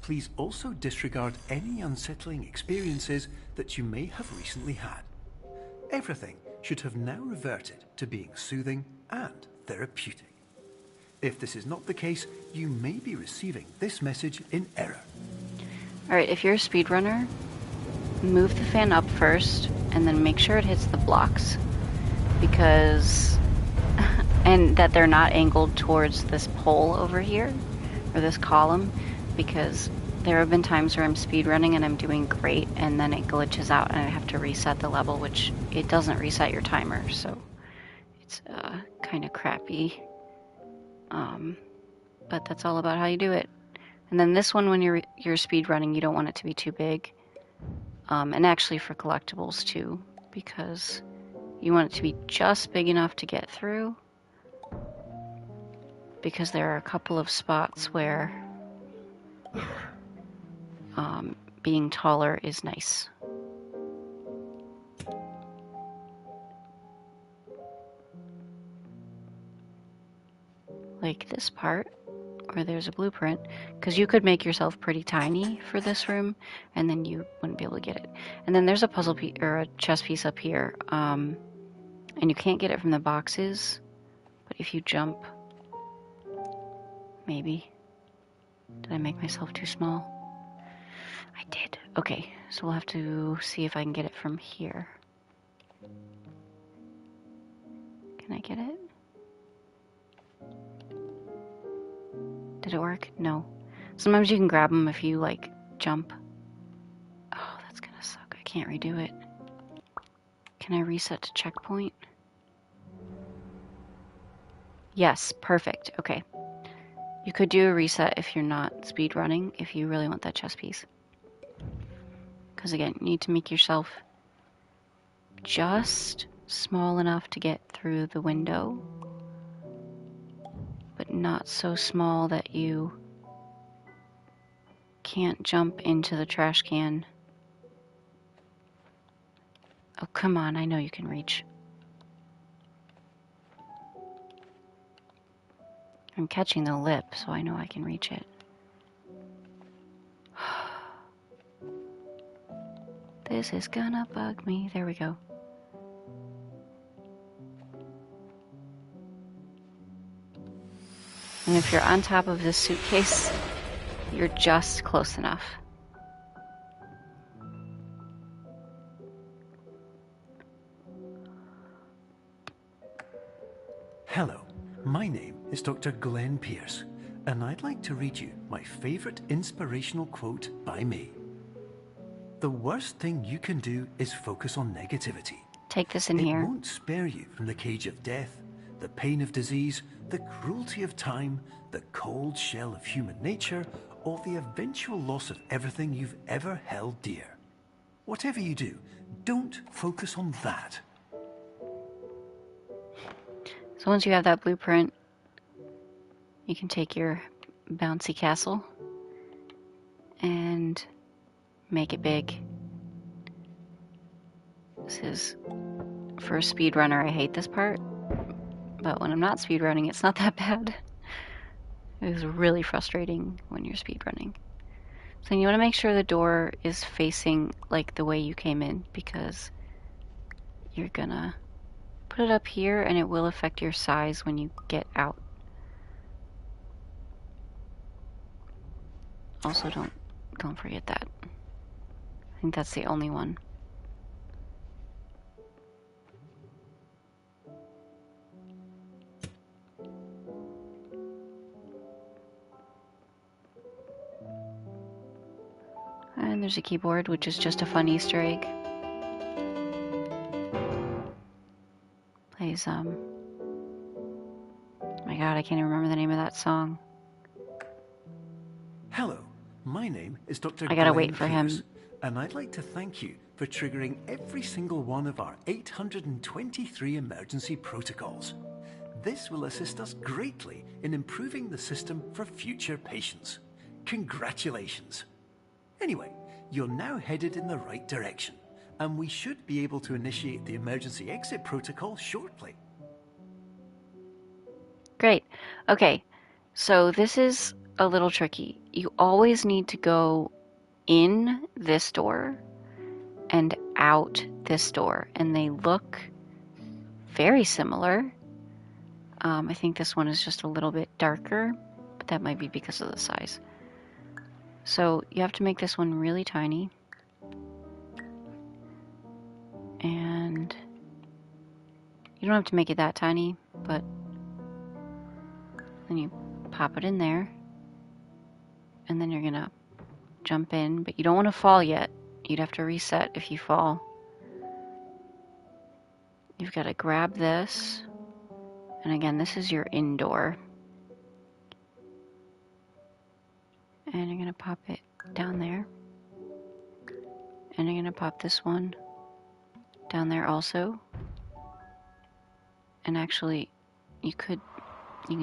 please also disregard any unsettling experiences that you may have recently had. Everything should have now reverted to being soothing and therapeutic. If this is not the case, you may be receiving this message in error. Alright, if you're a speedrunner, move the fan up first, and then make sure it hits the blocks. Because... and that they're not angled towards this pole over here, or this column, because there have been times where I'm speedrunning and I'm doing great, and then it glitches out and I have to reset the level, which it doesn't reset your timer, so it's kind of crappy. But that's all about how you do it. And then this one, when you're speedrunning, you don't want it to be too big. And actually for collectibles too, because you want it to be just big enough to get through. Because there are a couple of spots where being taller is nice. Like this part, where there's a blueprint, because you could make yourself pretty tiny for this room, and then you wouldn't be able to get it. And then there's a puzzle piece, or a chess piece up here, and you can't get it from the boxes, but if you jump, maybe. Did I make myself too small? I did. Okay, so we'll have to see if I can get it from here. Can I get it? Did it work? No. Sometimes you can grab them if you, like, jump. Oh, that's gonna suck. I can't redo it. Can I reset to checkpoint? Yes, perfect. Okay. You could do a reset if you're not speedrunning, if you really want that chess piece. Because again, you need to make yourself just small enough to get through the window, but not so small that you can't jump into the trash can. Oh, come on, I know you can reach. I'm catching the lip, so I know I can reach it. This is gonna bug me. There we go. And if you're on top of this suitcase, you're just close enough. Hello, my name is Dr. Glenn Pierce, and I'd like to read you my favorite inspirational quote by me. The worst thing you can do is focus on negativity. Take this in It here. won't spare you from the cage of death, the pain of disease, the cruelty of time, the cold shell of human nature, or the eventual loss of everything you've ever held dear. Whatever you do, don't focus on that. So once you have that blueprint, you can take your bouncy castle and make it big. This is, for a speedrunner, I hate this part, but when I'm not speedrunning, it's not that bad. It is really frustrating when you're speedrunning. So you want to make sure the door is facing like the way you came in, because you're gonna put it up here and it will affect your size when you get out. Also, don't forget that. I think that's the only one. And there's a keyboard, which is just a fun Easter egg. Plays, oh my god, I can't even remember the name of that song. Hello, my name is Dr. I gotta Glenn wait for him. Pierce, and I'd like to thank you for triggering every single one of our 823 emergency protocols. This will assist us greatly in improving the system for future patients. Congratulations! Anyway, you're now headed in the right direction, and we should be able to initiate the emergency exit protocol shortly. Great. Okay, so this is a little tricky. You always need to go in this door and out this door, and they look very similar. I think this one is just a little bit darker, but that might be because of the size. So you have to make this one really tiny. And you don't have to make it that tiny, but then you pop it in there. And then you're gonna jump in, but you don't want to fall yet. You'd have to reset if you fall. You've got to grab this. And again, this is your indoor. And you're going to pop it down there. And you're going to pop this one down there also. And actually, you can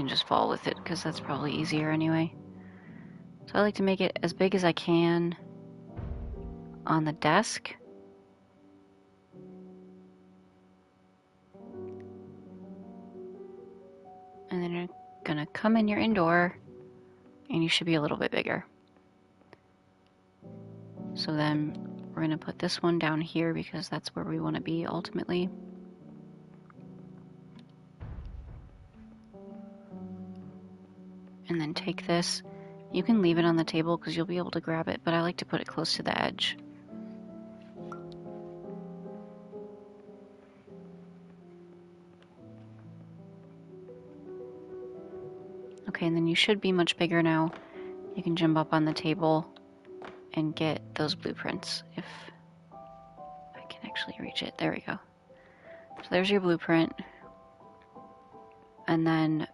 just fall with it because that's probably easier anyway. So I like to make it as big as I can on the desk. And then you're gonna come in your indoor and you should be a little bit bigger. So then we're gonna put this one down here because that's where we want to be ultimately. And then take this. You can leave it on the table because you'll be able to grab it, but I like to put it close to the edge. Okay, and then you should be much bigger now. You can jump up on the table and get those blueprints if I can actually reach it. There we go. So there's your blueprint. And then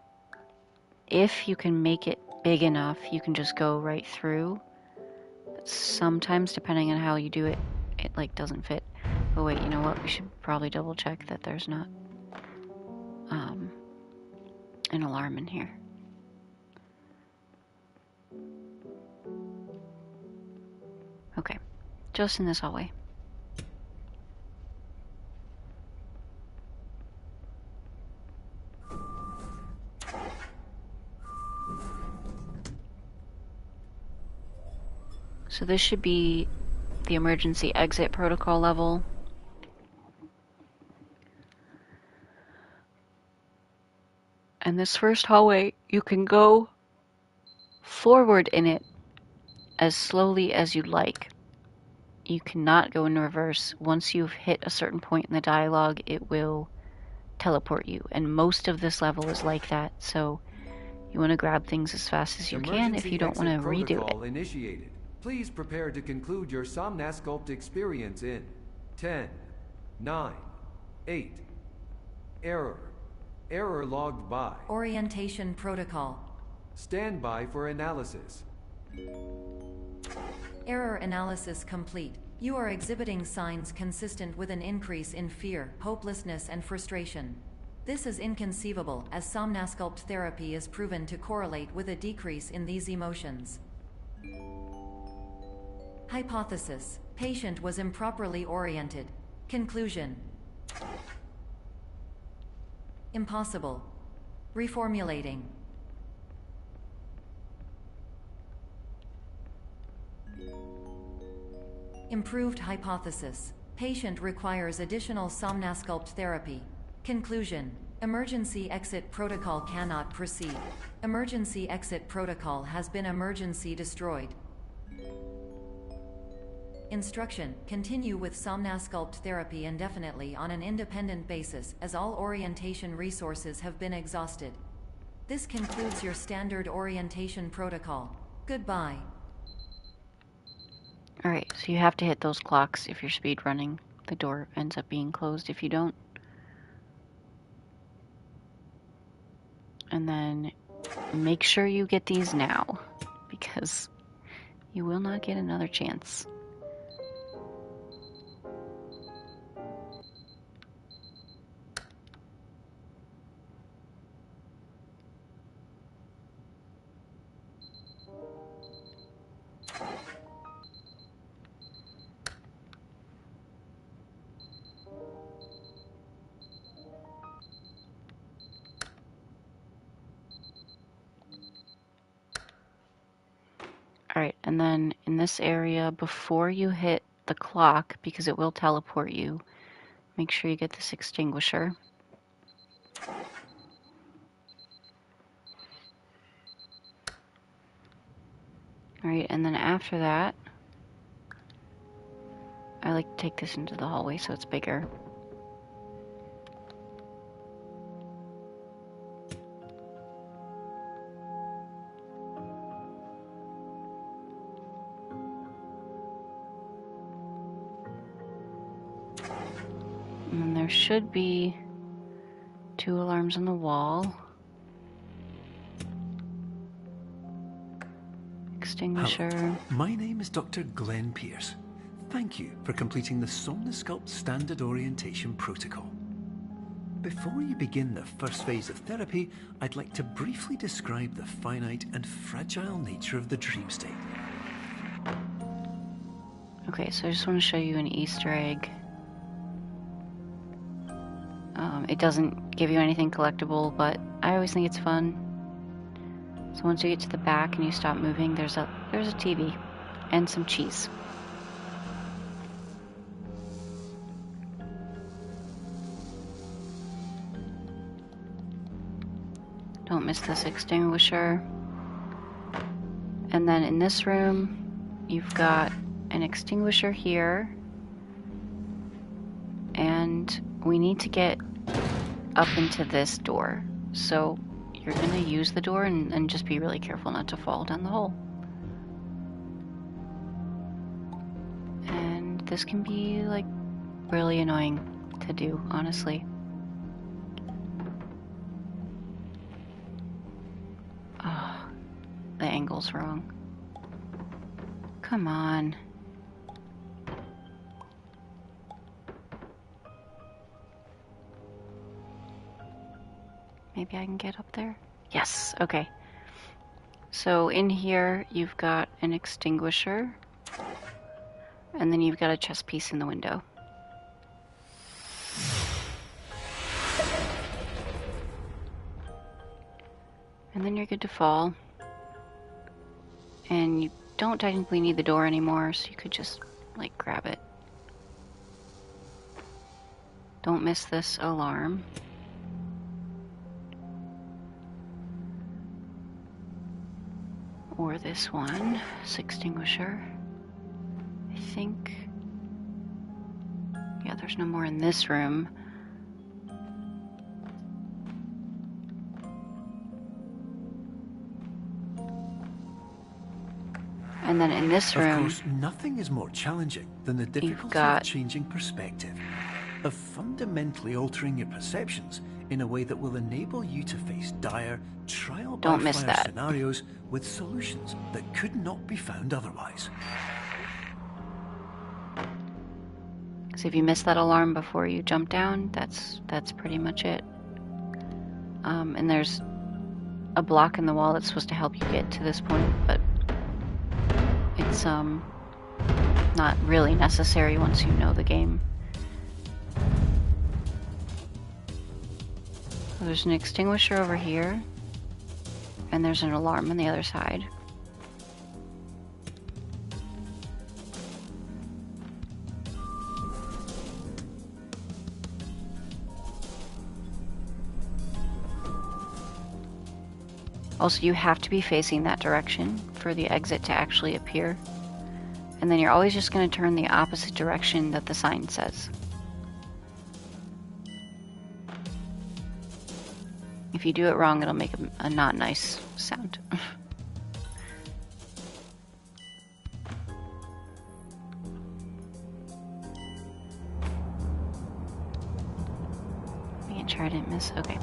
if you can make it big enough, you can just go right through. But sometimes, depending on how you do it, it like doesn't fit. But wait, you know what? We should probably double check that there's not an alarm in here. Okay, just in this hallway. So this should be the emergency exit protocol level. And this first hallway, you can go forward in it as slowly as you'd like. You cannot go in reverse. Once you've hit a certain point in the dialogue, it will teleport you. And most of this level is like that, so you want to grab things as fast as you can if you don't want to redo it. Initiated. Please prepare to conclude your Somnasculpt experience in 10, 9, 8. Error. Error logged by. Orientation protocol. Stand by for analysis. Error analysis complete. You are exhibiting signs consistent with an increase in fear, hopelessness, and frustration. This is inconceivable, as Somnasculpt therapy is proven to correlate with a decrease in these emotions. Hypothesis: patient was improperly oriented. Conclusion: impossible. Reformulating. Improved hypothesis: patient requires additional Somnasculpt therapy. Conclusion: emergency exit protocol cannot proceed. Emergency exit protocol has been emergency destroyed. Instruction: continue with Somnasculpt therapy indefinitely on an independent basis, as all orientation resources have been exhausted. This concludes your standard orientation protocol. Goodbye. Alright, so you have to hit those clocks if you're speed running. The door ends up being closed if you don't. And then make sure you get these now, because you will not get another chance. And then in this area, before you hit the clock, because it will teleport you, make sure you get this extinguisher. Alright, and then after that, I like to take this into the hallway so it's bigger. And then there should be 2 alarms on the wall. Extinguisher. Hello. My name is Dr. Glenn Pierce. Thank you for completing the Somnosculpt Standard Orientation Protocol. Before you begin the first phase of therapy, I'd like to briefly describe the finite and fragile nature of the dream state. Okay, so I just want to show you an Easter egg. It doesn't give you anything collectible, but I always think it's fun. So once you get to the back and you stop moving, there's a TV and some cheese. Don't miss this extinguisher. And then in this room, you've got an extinguisher here. And we need to get up into this door. So you're going to use the door and just be really careful not to fall down the hole. And this can be like really annoying to do, honestly. Oh, the angle's wrong. Come on. Maybe I can get up there? Yes, okay. So in here, you've got an extinguisher, and then you've got a chess piece in the window. And then you're good to fall. And you don't technically need the door anymore, so you could just, like, grab it. Don't miss this alarm. Or this one, this extinguisher. I think... yeah, there's no more in this room. And then in this room... Of course, nothing is more challenging than the difficulty of changing perspective. Of fundamentally altering your perceptions in a way that will enable you to face dire, trial-by-fire scenarios with solutions that could not be found otherwise. So if you miss that alarm before you jump down, that's pretty much it. And there's a block in the wall that's supposed to help you get to this point, but it's not really necessary once you know the game. So there's an extinguisher over here, and there's an alarm on the other side. Also, you have to be facing that direction for the exit to actually appear. And then you're always just going to turn the opposite direction that the sign says. If you do it wrong, it'll make a not nice sound. We can try to miss. Okay.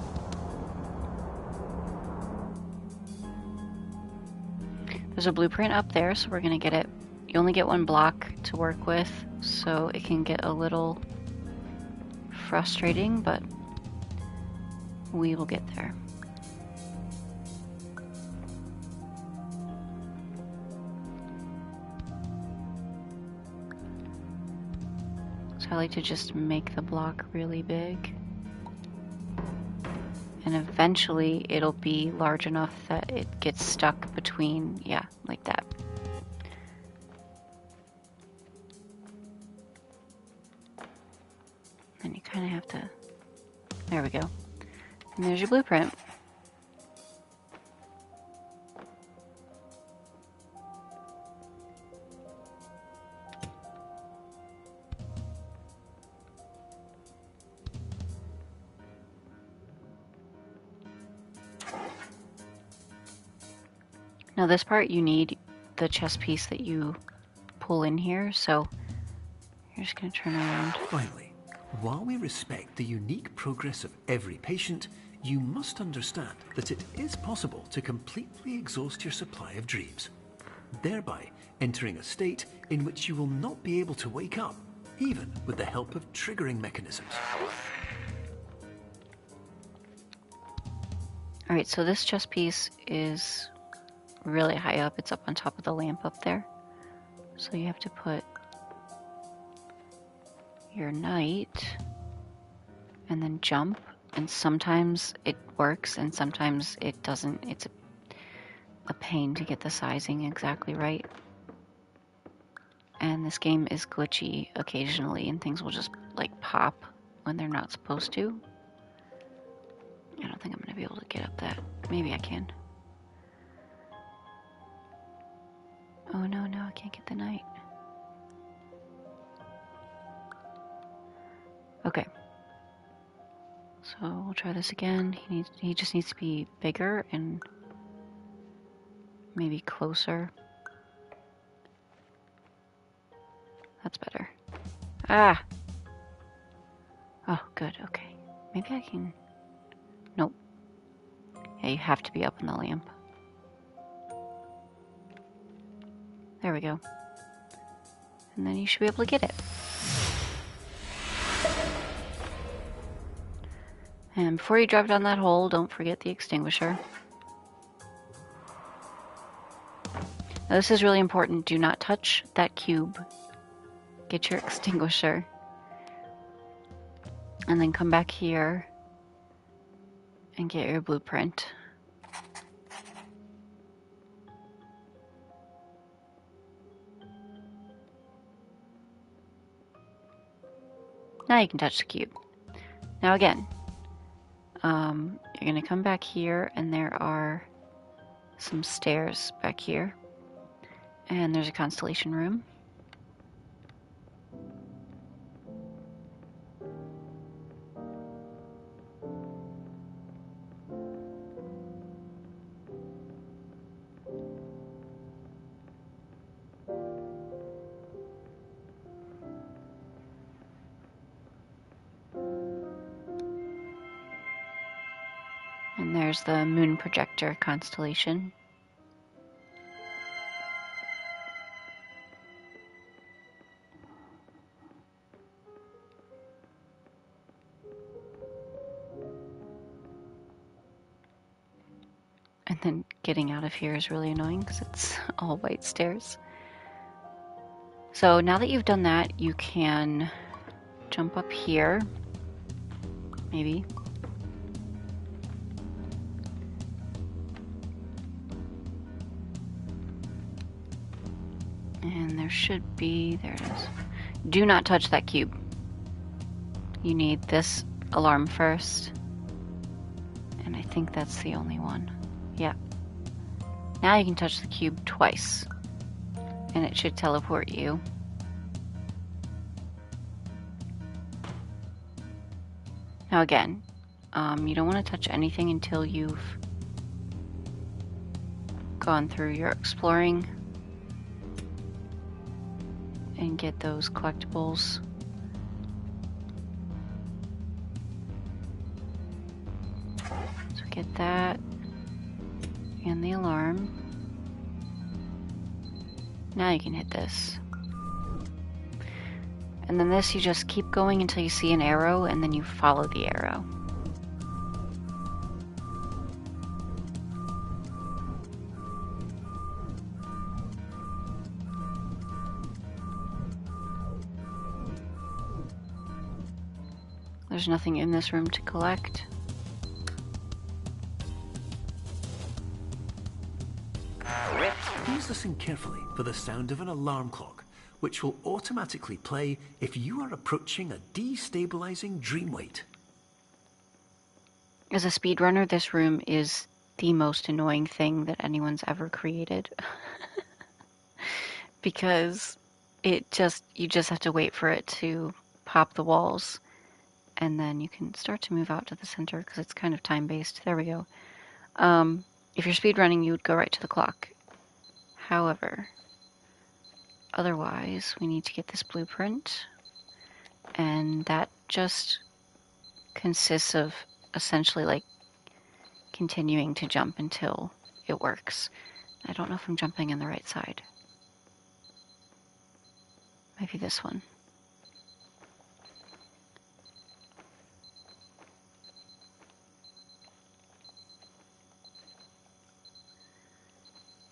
There's a blueprint up there, so we're going to get it. You only get one block to work with, so it can get a little frustrating, but we will get there. So I like to just make the block really big. And eventually it'll be large enough that it gets stuck between, yeah, like that. kind of have to... There we go. And there's your blueprint. Now this part you need the chess piece that you pull in here, so you're just going to turn around. Finally, while we respect the unique progress of every patient, you must understand that it is possible to completely exhaust your supply of dreams, thereby entering a state in which you will not be able to wake up, even with the help of triggering mechanisms. Alright, so this chess piece is really high up. It's up on top of the lamp up there. So you have to put your knight and then jump. And sometimes it works and sometimes it doesn't. It's a pain to get the sizing exactly right. And this game is glitchy occasionally and things will just like pop when they're not supposed to. I don't think I'm going to be able to get up that. Maybe I can. Oh no, I can't get the knight. Okay. So we'll try this again. He just needs to be bigger and maybe closer. That's better. Ah! Oh, good, okay. Maybe I can... Nope. Yeah, you have to be up in the lamp. There we go. And then you should be able to get it. And before you drop down that hole, don't forget the extinguisher. Now this is really important. Do not touch that cube. Get your extinguisher. And then come back here and get your blueprint. Now you can touch the cube. Now again, you're going to come back here and there are some stairs back here. And there's a constellation room. And there's the moon projector constellation. And then getting out of here is really annoying because it's all white stairs. So now that you've done that, you can jump up here, maybe. And there should be, there it is. Do not touch that cube. You need this alarm first. And I think that's the only one. Yeah. Now you can touch the cube twice. And it should teleport you. Now again, you don't want to touch anything until you've gone through your exploring and get those collectibles. So get that and the alarm. Now you can hit this. And then this, you just keep going until you see an arrow and then you follow the arrow. There's nothing in this room to collect. Please listen carefully for the sound of an alarm clock, which will automatically play if you are approaching a destabilizing dream weight. As a speedrunner, this room is the most annoying thing that anyone's ever created. Because you just have to wait for it to pop the walls, and then you can start to move out to the center because it's kind of time-based. There we go. If you're speedrunning, you would go right to the clock. However, otherwise, we need to get this blueprint, and that just consists of essentially like continuing to jump until it works. I don't know if I'm jumping in the right side. Maybe this one.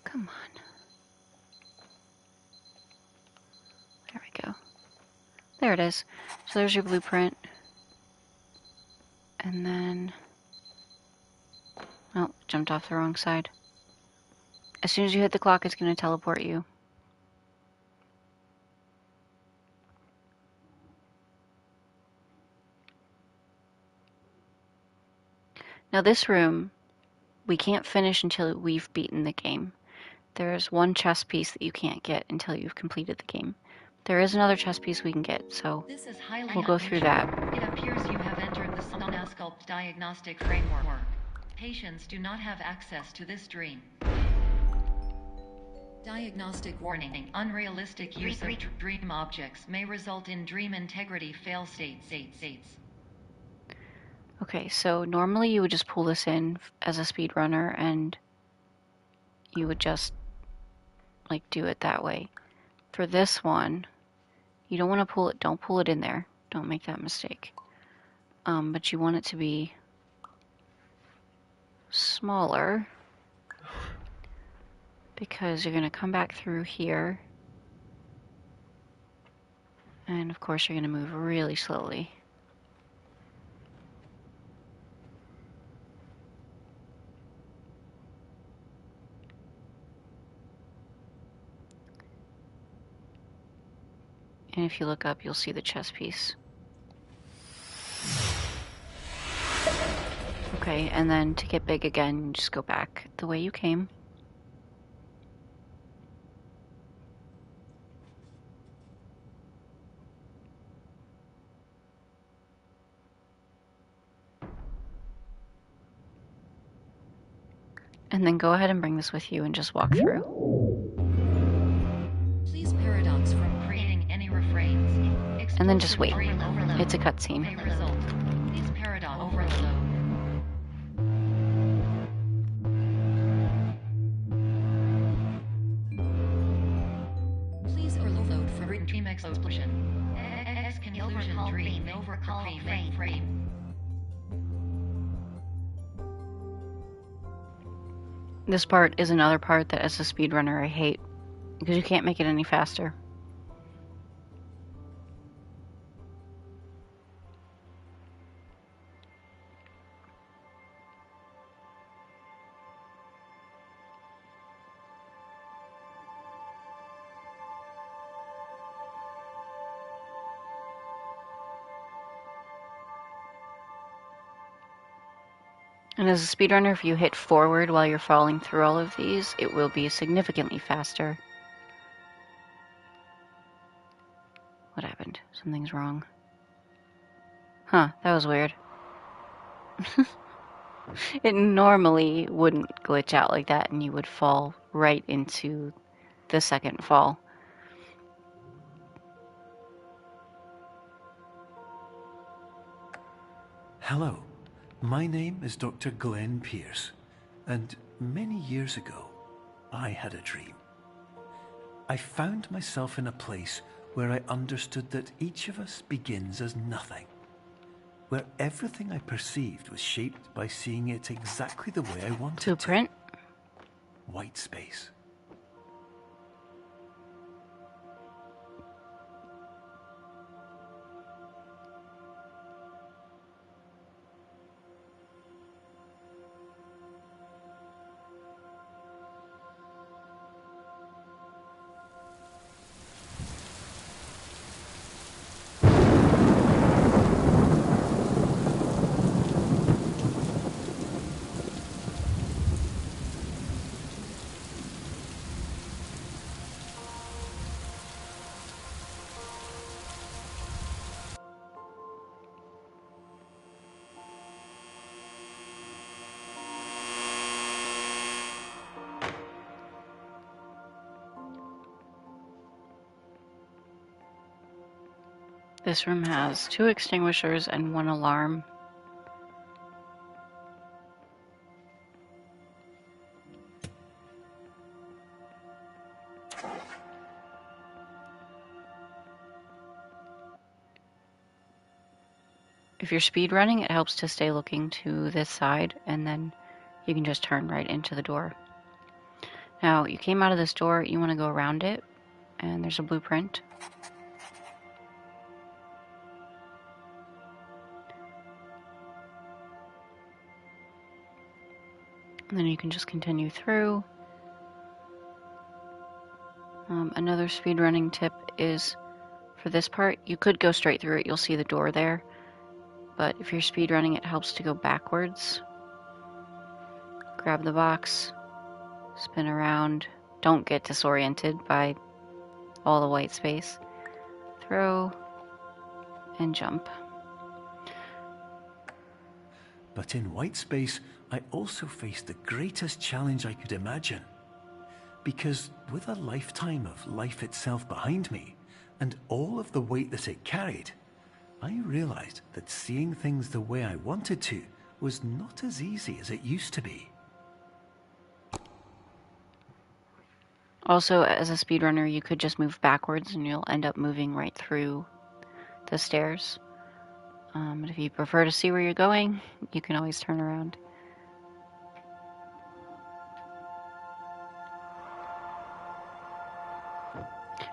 Come on. There we go. There it is. So there's your blueprint. And then... oh, jumped off the wrong side. As soon as you hit the clock, it's going to teleport you. Now this room, we can't finish until we've beaten the game. There's one chess piece that you can't get until you've completed the game. There is another chess piece we can get, so we'll go through that. It appears you have entered the Somnasculpt diagnostic framework. Patients do not have access to this dream. Diagnostic warning. Unrealistic use of dream objects may result in dream integrity fail states. Okay, so normally you would just pull this in as a speedrunner and you would just like do it that way. For this one, you don't want to don't pull it in there. Don't make that mistake. But you want it to be smaller because you're going to come back through here. And of course you're going to move really slowly. And if you look up, you'll see the chess piece. Okay, and then to get big again, just go back the way you came. And then go ahead and bring this with you and just walk through. Please paradox from creating any refrains. And then just wait. Overload. It's a cutscene. May result. Please paradox overload. Please overload for dream explosion. Conclusion dream overcall frame. This part is another part that as a speedrunner I hate, because you can't make it any faster. And as a speedrunner, if you hit forward while you're falling through all of these, it will be significantly faster. What happened? Something's wrong. Huh, that was weird. It normally wouldn't glitch out like that and you would fall right into the second fall. Hello, my name is Dr. Glenn Pierce, and many years ago, I had a dream. I found myself in a place where I understood that each of us begins as nothing, where everything I perceived was shaped by seeing it exactly the way I wanted Blueprint? to. Whitespace. This room has 2 extinguishers and 1 alarm. If you're speed running, it helps to stay looking to this side, and then you can just turn right into the door. Now, you came out of this door, you want to go around it, and there's a blueprint. And then you can just continue through. Another speedrunning tip is, for this part, you could go straight through it, you'll see the door there. But if you're speedrunning, it helps to go backwards. Grab the box, spin around, don't get disoriented by all the white space. Throw, and jump. But in Whitespace, I also faced the greatest challenge I could imagine. Because with a lifetime of life itself behind me, and all of the weight that it carried, I realized that seeing things the way I wanted to was not as easy as it used to be. Also, as a speedrunner, you could just move backwards and you'll end up moving right through the stairs. But if you prefer to see where you're going, you can always turn around.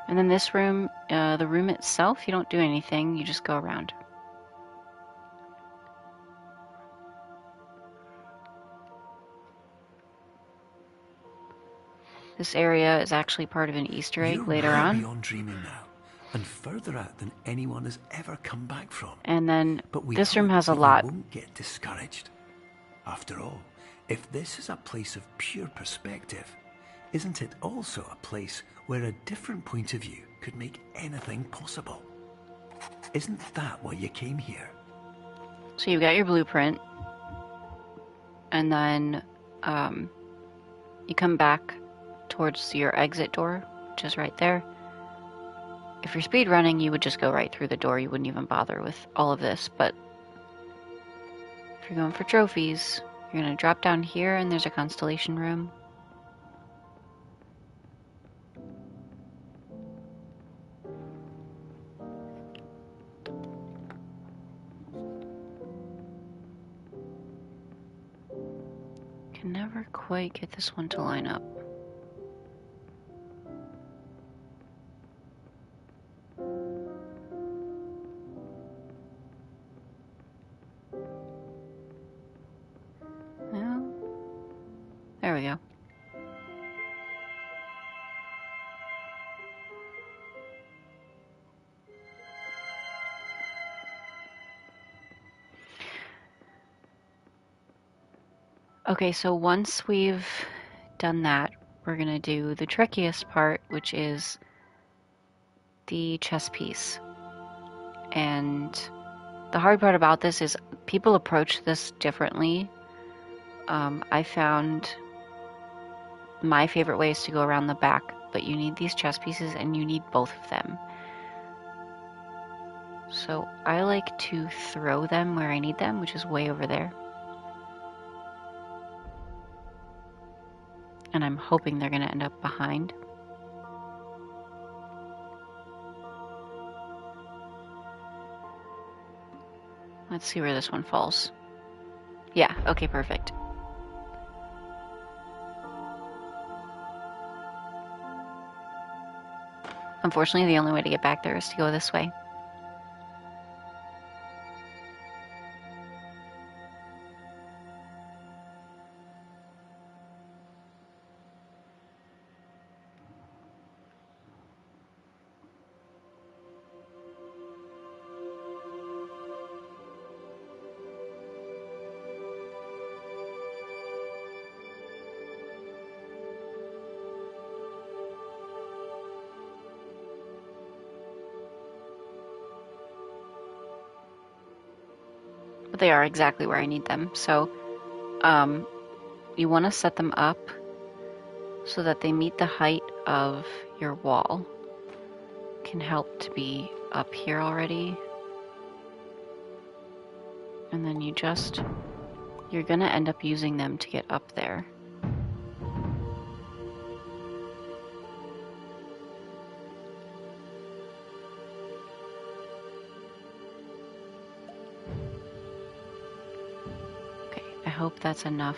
And then this room, the room itself, you don't do anything, you just go around. This area is actually part of an Easter egg later on. Beyond dreaming now, and further out than anyone has ever come back from. And then But this room has a you lot. won't get discouraged. After all, if this is a place of pure perspective, isn't it also a place where a different point of view could make anything possible? Isn't that why you came here? So you've got your blueprint, and then you come back towards your exit door, which is right there. If you're speed running, you would just go right through the door. You wouldn't even bother with all of this. But if you're going for trophies, you're going to drop down here, and there's a Constellation room. Can never quite get this one to line up. Well, there we go. Okay, so once we've done that, we're going to do the trickiest part, which is the chess piece. And the hard part about this is people approach this differently. I found my favorite way is to go around the back, but you need these chess pieces and you need both of them. So I like to throw them where I need them, which is way over there. And I'm hoping they're going to end up behind. Let's see where this one falls. Yeah, okay, perfect. Unfortunately, the only way to get back there is to go this way. But they are exactly where I need them. So you want to set them up so that they meet the height of your wall. Can help to be up here already. And then you're gonna end up using them to get up there. Okay, I hope that's enough.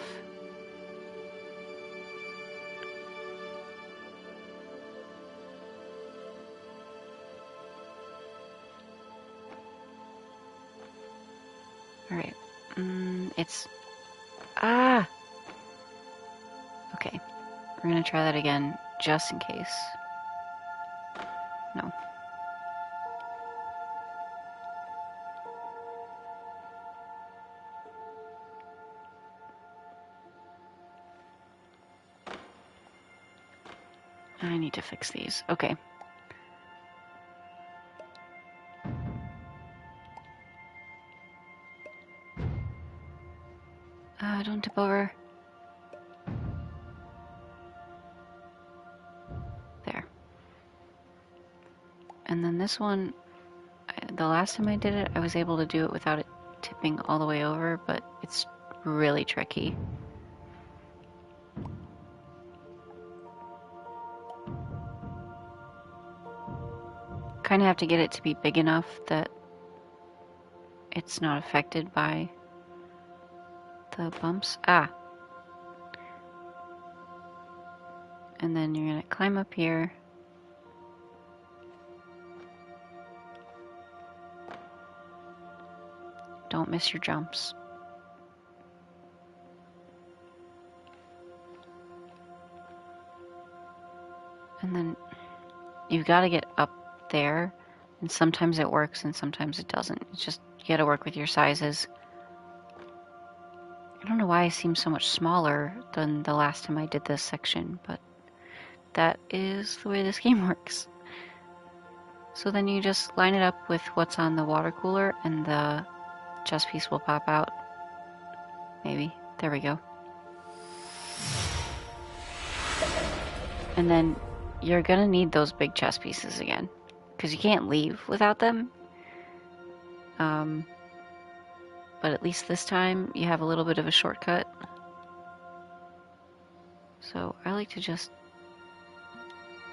Alright, it's... Ah! Okay, we're gonna try that again, just in case. No. I need to fix these. Okay. Don't tip over. There. And then this one, the last time I did it, I was able to do it without it tipping all the way over, but it's really tricky. Kind of have to get it to be big enough that it's not affected by the bumps. Ah! And then you're gonna climb up here. Don't miss your jumps. And then you've got to get up there, and sometimes it works and sometimes it doesn't. It's just, you got to work with your sizes. I don't know why I seem so much smaller than the last time I did this section, but that is the way this game works. So then you just line it up with what's on the water cooler and the chess piece will pop out. Maybe. There we go. And then you're gonna need those big chess pieces again, because you can't leave without them. But at least this time you have a little bit of a shortcut. So I like to just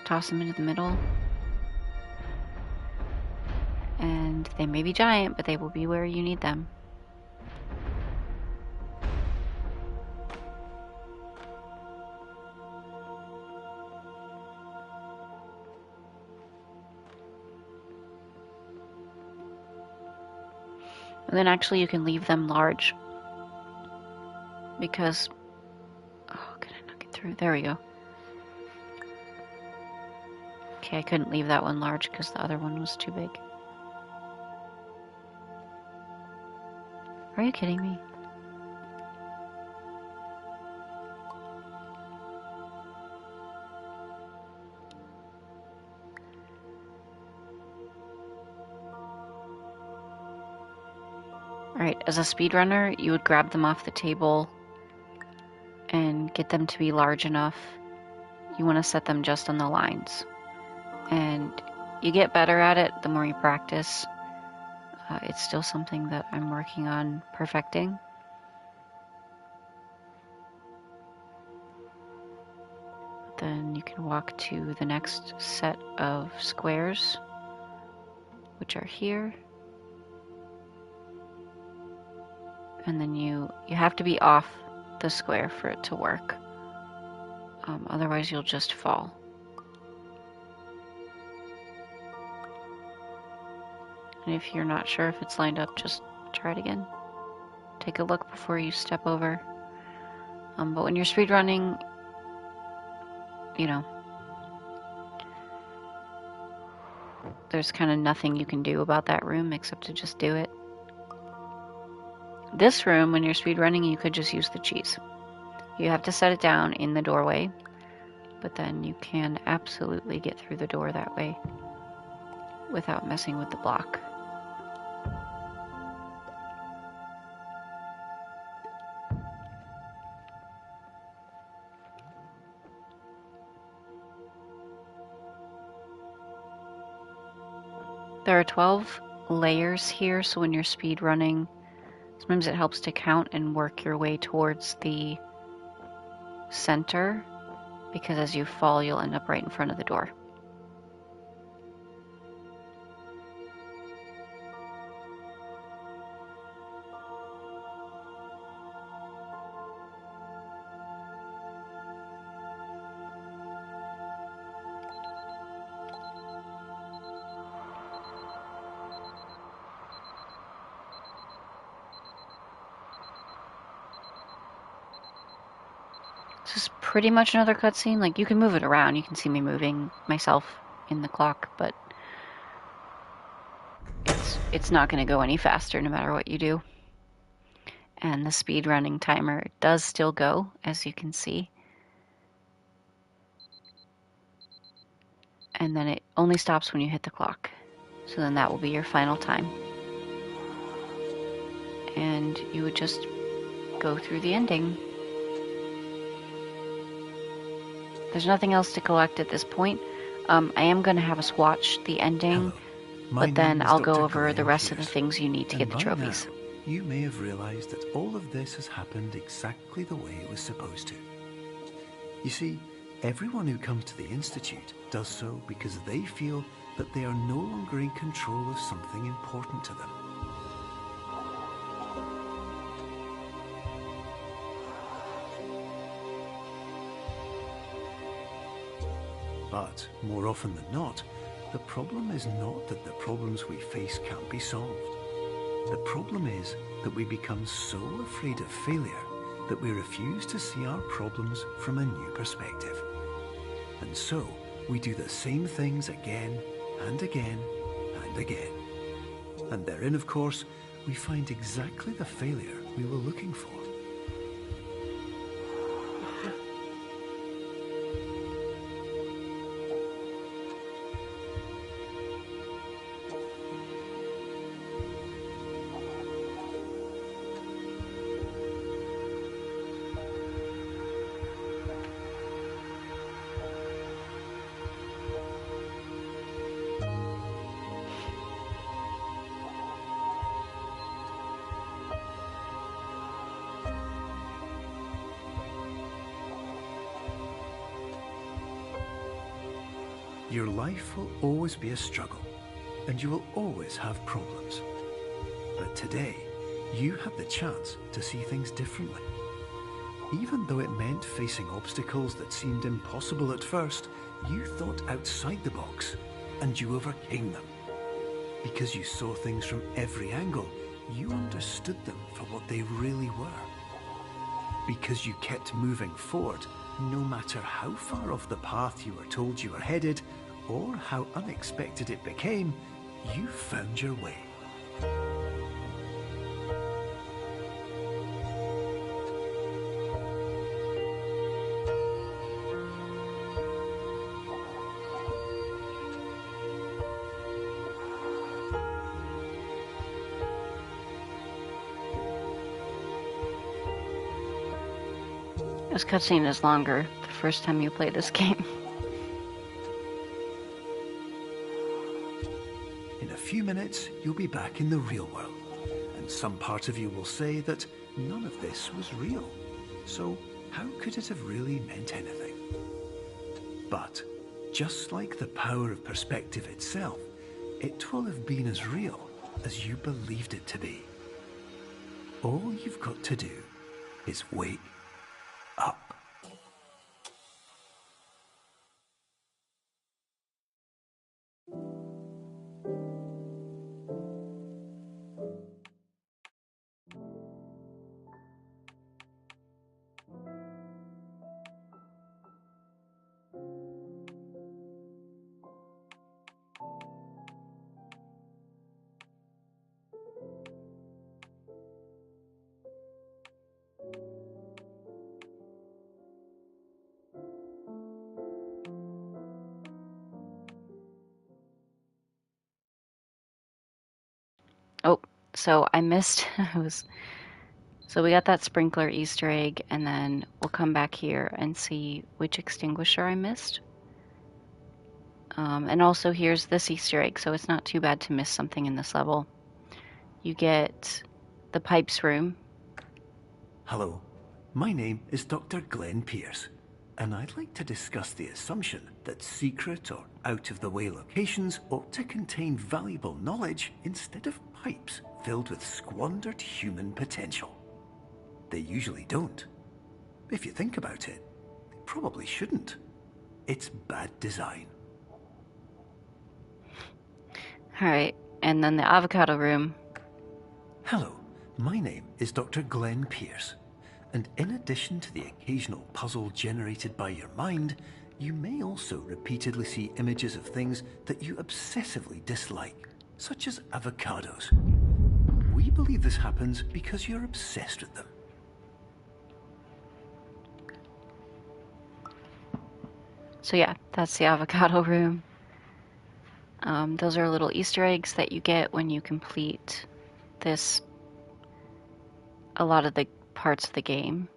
toss them into the middle. And they may be giant, but they will be where you need them. And then actually you can leave them large. Because... Oh, can I not get through? There we go. Okay, I couldn't leave that one large because the other one was too big. Are you kidding me? Alright, as a speedrunner, you would grab them off the table and get them to be large enough. You want to set them just on the lines. And you get better at it the more you practice. It's still something that I'm working on perfecting. Then you can walk to the next set of squares, which are here. And then you have to be off the square for it to work. Otherwise you'll just fall. And if you're not sure if it's lined up, just try it again. Take a look before you step over. But when you're speedrunning, you know, there's kind of nothing you can do about that room except to just do it. This room, when you're speedrunning, you could just use the cheese. You have to set it down in the doorway, but then you can absolutely get through the door that way without messing with the block. There are 12 layers here, so when you're speedrunning, Sometimes it helps to count and work your way towards the center, because as you fall, you'll end up right in front of the door. This is pretty much another cutscene. Like, you can move it around. You can see me moving myself in the clock, but it's not going to go any faster no matter what you do. And the speed running timer does still go, as you can see. And then it only stops when you hit the clock. So then that will be your final time. And you would just go through the ending. There's nothing else to collect at this point. I am going to have us watch the ending, but then I'll go over the rest of the things you need to get the trophies. Now, you may have realized that all of this has happened exactly the way it was supposed to. You see, everyone who comes to the Institute does so because they feel that they are no longer in control of something important to them. But, more often than not, the problem is not that the problems we face can't be solved. The problem is that we become so afraid of failure that we refuse to see our problems from a new perspective. And so, we do the same things again and again and again. And therein, of course, we find exactly the failure we were looking for. Your life will always be a struggle, and you will always have problems. But today, you had the chance to see things differently. Even though it meant facing obstacles that seemed impossible at first, you thought outside the box, and you overcame them. Because you saw things from every angle, you understood them for what they really were. Because you kept moving forward, no matter how far off the path you were told you were headed, or how unexpected it became, you found your way. This cutscene is longer the first time you play this game. In a few minutes, you'll be back in the real world, and some part of you will say that none of this was real. So how could it have really meant anything? But just like the power of perspective itself, it will have been as real as you believed it to be. All you've got to do is wake up. Oh, so I missed. So we got that sprinkler Easter egg, and then we'll come back here and see which extinguisher I missed. And also here's this Easter egg, so it's not too bad to miss something in this level. You get the pipes room. Hello, my name is Dr. Glenn Pierce, and I'd like to discuss the assumption that secret or out-of-the-way locations ought to contain valuable knowledge instead of pipes filled with squandered human potential. They usually don't. If you think about it, they probably shouldn't. It's bad design. Alright, and then the avocado room. Hello, my name is Dr. Glenn Pierce, and in addition to the occasional puzzle generated by your mind, you may also repeatedly see images of things that you obsessively dislike, such as avocados. We believe this happens because you're obsessed with them. So yeah, that's the avocado room. Those are little Easter eggs that you get when you complete a lot of the parts of the game.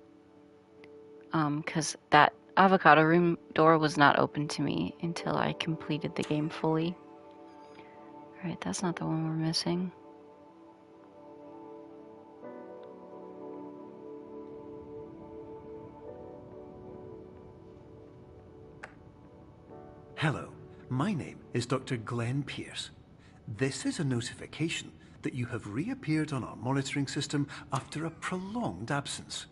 Because that avocado room door was not open to me until I completed the game fully. Alright, that's not the one we're missing. Hello, my name is Dr. Glenn Pierce. This is a notification that you have reappeared on our monitoring system after a prolonged absence.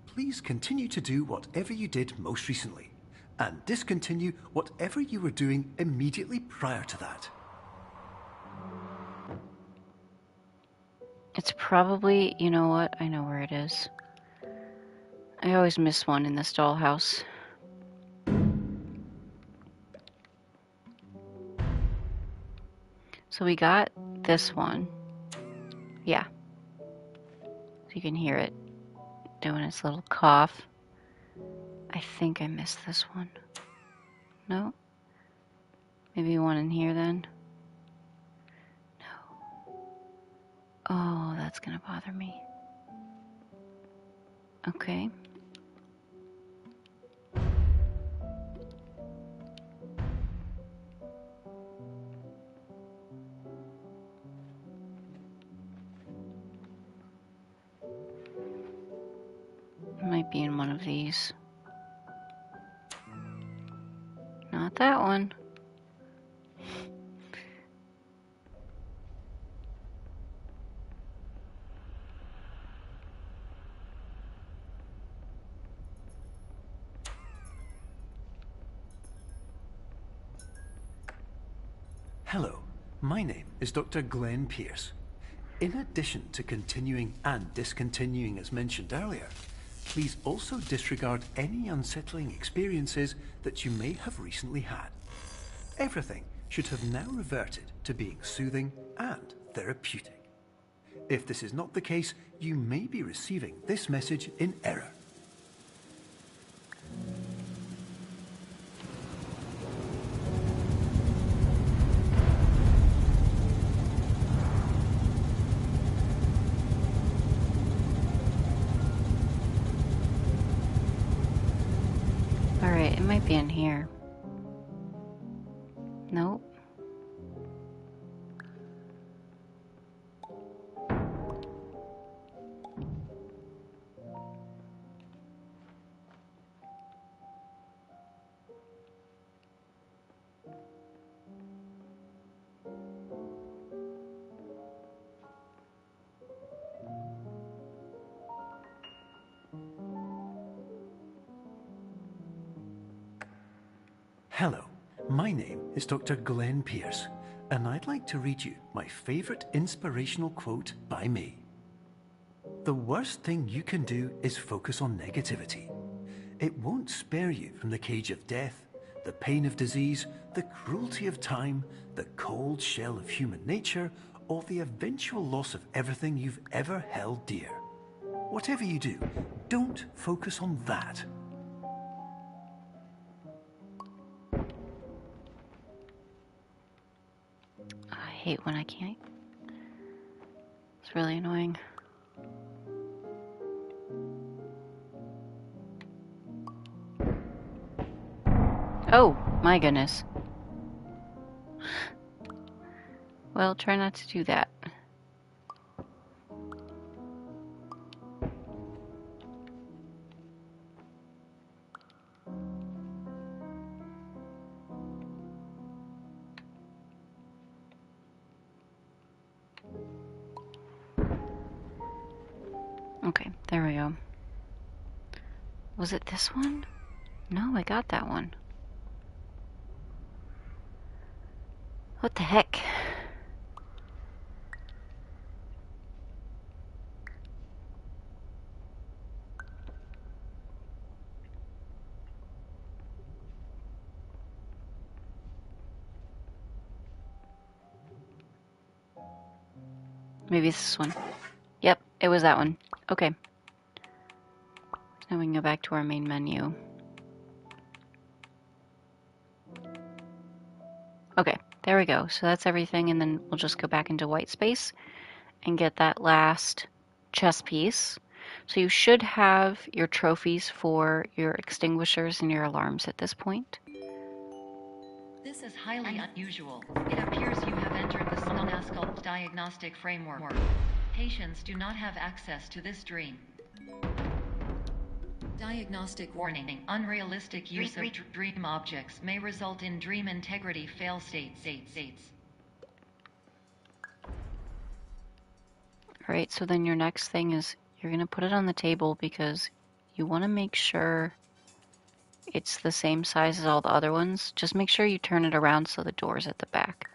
Please continue to do whatever you did most recently, and discontinue whatever you were doing immediately prior to that. It's probably, you know what, I know where it is. I always miss one in this dollhouse. So we got this one. Yeah. So you can hear it doing its little cough. I think I missed this one. No? Maybe one in here then? No. Oh, that's gonna bother me. Okay. Might be in one of these. Not that one. Hello, my name is Dr. Glenn Pierce. In addition to continuing and discontinuing as mentioned earlier, please also disregard any unsettling experiences that you may have recently had. Everything should have now reverted to being soothing and therapeutic. If this is not the case, you may be receiving this message in error. Alright, it might be in here. Nope. Hello, my name is Dr. Glenn Pierce, and I'd like to read you my favorite inspirational quote by me. The worst thing you can do is focus on negativity. It won't spare you from the cage of death, the pain of disease, the cruelty of time, the cold shell of human nature, or the eventual loss of everything you've ever held dear. Whatever you do, don't focus on that. I hate when I can't. It's really annoying. Oh, my goodness. Well, try not to do that. Okay, there we go. Was it this one? No, I got that one. What the heck? Maybe it's this one. Yep, it was that one. Okay. Now we can go back to our main menu. Okay, there we go. So that's everything, and then we'll just go back into Whitespace and get that last chess piece. So you should have your trophies for your extinguishers and your alarms at this point. This is highly unusual. It appears you have entered the Somnasculpt diagnostic framework. Patients do not have access to this dream. Diagnostic warning. Unrealistic use of dream objects may result in dream integrity fail states. Alright, so then your next thing is you're going to put it on the table because you want to make sure it's the same size as all the other ones. Just make sure you turn it around so the door's at the back.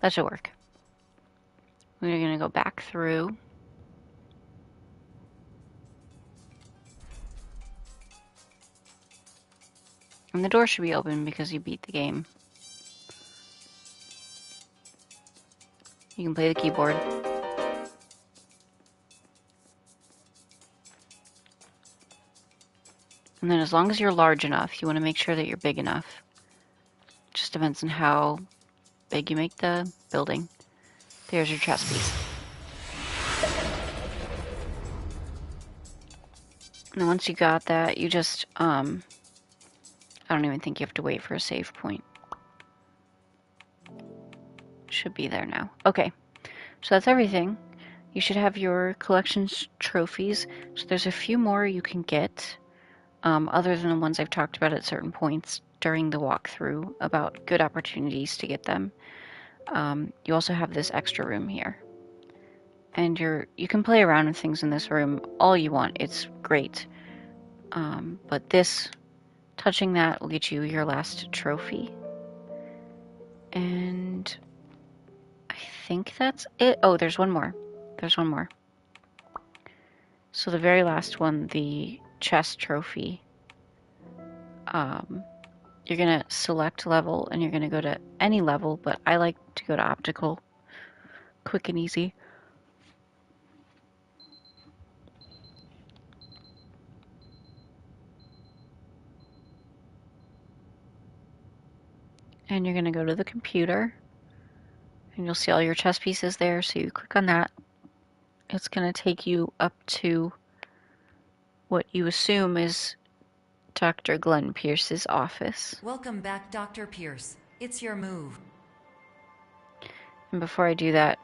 That should work. We're going to go back through. And the door should be open because you beat the game. You can play the keyboard. And then as long as you're large enough, you want to make sure that you're big enough. It just depends on how big you make the building. There's your chess piece. And then once you got that, you just, I don't even think you have to wait for a save point. Should be there now. Okay, so that's everything. You should have your collections trophies. So there's a few more you can get. Other than the ones I've talked about at certain points during the walkthrough about good opportunities to get them. You also have this extra room here. And you can play around with things in this room all you want. It's great. But touching that will get you your last trophy. And I think that's it. Oh, there's one more. There's one more. So the very last one, the chess trophy, you're going to select level and you're going to go to any level, but I like to go to Optical. Quick and easy. And you're going to go to the computer and you'll see all your chess pieces there. So you click on that. It's going to take you up to what you assume is Dr. Glenn Pierce's office. Welcome back, Dr. Pierce. It's your move. And before I do that,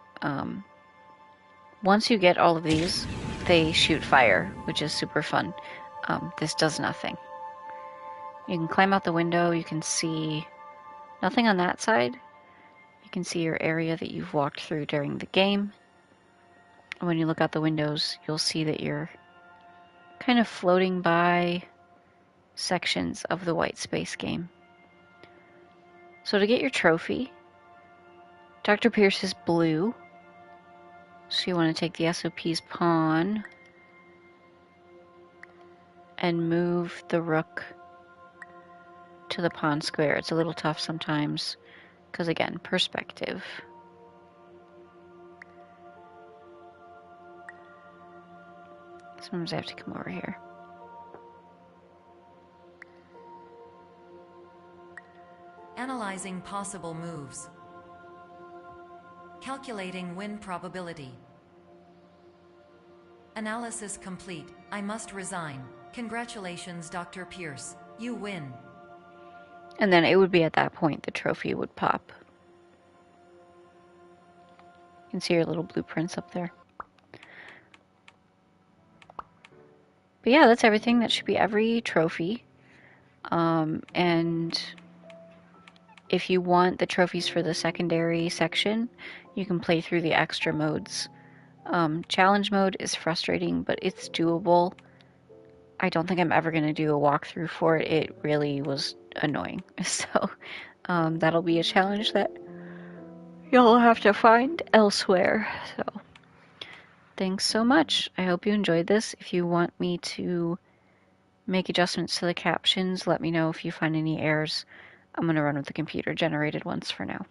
once you get all of these, they shoot fire, which is super fun. This does nothing. You can climb out the window. You can see nothing on that side. You can see your area that you've walked through during the game. And when you look out the windows, you'll see that you're kind of floating by sections of the Whitespace game. So to get your trophy, Dr. Pierce is blue. So you want to take the SOP's pawn and move the rook to the pawn square. It's a little tough sometimes because, again, perspective. Sometimes I have to come over here. Analyzing possible moves. Calculating win probability. Analysis complete. I must resign. Congratulations, Dr. Pierce. You win. And then it would be at that point the trophy would pop. You can see your little blueprints up there. But yeah, that's everything. That should be every trophy. And if you want the trophies for the secondary section, you can play through the extra modes Challenge mode is frustrating, but it's doable. I don't think I'm ever going to do a walkthrough for it. It really was annoying. So that'll be a challenge that you'll have to find elsewhere. So thanks so much. I hope you enjoyed this. If you want me to make adjustments to the captions, let me know if you find any errors. I'm going to run with the computer generated ones for now.